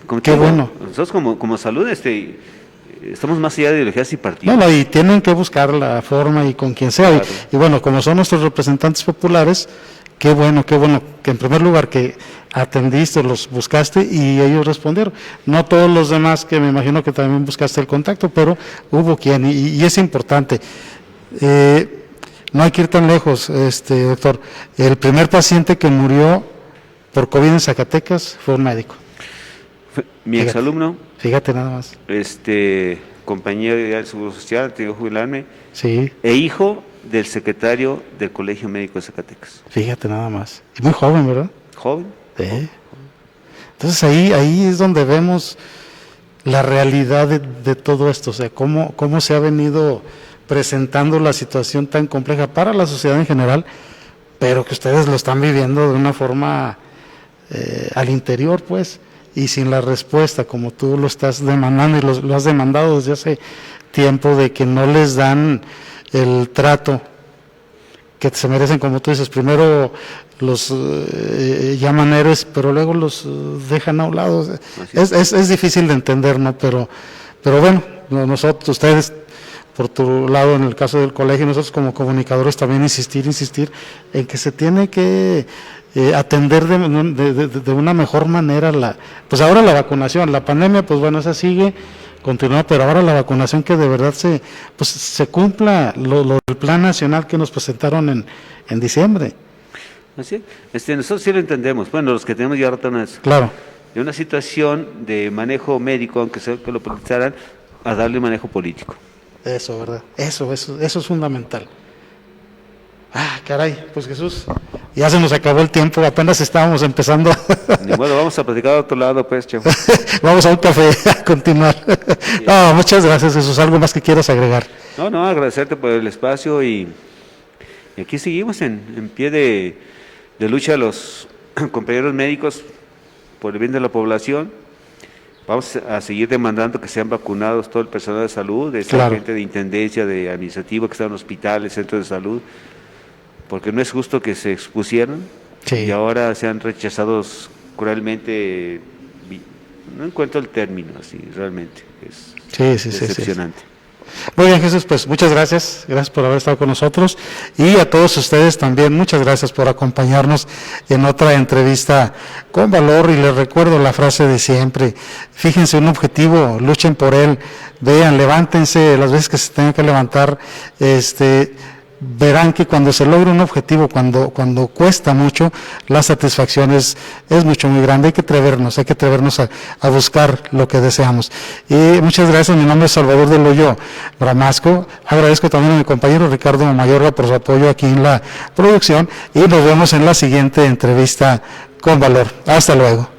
Como Qué te digo, bueno. Nosotros como salud estamos más allá de ideologías y partidos. No, y tienen que buscar la forma y con quien sea. Claro. Y bueno, como son nuestros representantes populares, qué bueno que en primer lugar que atendiste, los buscaste y ellos respondieron. No todos los demás, que me imagino que también buscaste el contacto, pero hubo quien, y es importante. No hay que ir tan lejos, doctor. El primer paciente que murió por COVID en Zacatecas fue un médico. Mi Fíjate. exalumno, Fíjate nada más. compañero del Seguro Social, tengo que jubilarme, Sí, e hijo del secretario del Colegio Médico de Zacatecas. fíjate nada más. Y muy joven, ¿verdad? Joven. Sí. Entonces ahí es donde vemos la realidad de todo esto, o sea, cómo se ha venido presentando la situación tan compleja para la sociedad en general, pero que ustedes lo están viviendo de una forma al interior, pues, y sin la respuesta, como tú lo estás demandando y lo has demandado desde hace tiempo, de que no les dan el trato se merecen, como tú dices, primero los llaman héroes, pero luego los dejan a un lado. Es difícil de entender, ¿no? Pero bueno, nosotros, ustedes, por tu lado, en el caso del colegio, nosotros como comunicadores también insistir en que se tiene que atender de una mejor manera pues ahora la vacunación, la pandemia, pues bueno, esa sigue, continúa, pero ahora la vacunación, que de verdad se cumpla el plan nacional que nos presentaron en diciembre. Así, nosotros sí lo entendemos, bueno, los que tenemos ya ratones, claro, de una situación de manejo médico, aunque sea que lo politizaran, a darle manejo político. Eso, ¿verdad? Eso es fundamental. Caray, pues Jesús, ya se nos acabó el tiempo, apenas estábamos empezando. Ni modo, vamos a platicar a otro lado, pues, Chavo. Vamos a un café a continuar. No, muchas gracias, Jesús. ¿Algo más que quieras agregar? No, agradecerte por el espacio y aquí seguimos en pie de lucha los compañeros médicos por el bien de la población. Vamos a seguir demandando que sean vacunados todo el personal de salud, de esa gente de intendencia, de administrativo que está en hospitales, centros de salud, porque no es justo que se expusieran y ahora sean rechazados cruelmente. No encuentro el término así, realmente. Es decepcionante. Sí. Muy bien, Jesús, pues muchas gracias por haber estado con nosotros, y a todos ustedes también muchas gracias por acompañarnos en otra entrevista con valor. Y les recuerdo la frase de siempre: fíjense un objetivo, luchen por él, vean, levántense las veces que se tengan que levantar, verán que cuando se logra un objetivo, cuando cuesta mucho, la satisfacción es muy grande. Hay que atrevernos a buscar lo que deseamos. Y muchas gracias. Mi nombre es Salvador del Hoyo Bramasco. Agradezco también a mi compañero Ricardo Mayorga por su apoyo aquí en la producción, y nos vemos en la siguiente entrevista con valor. Hasta luego.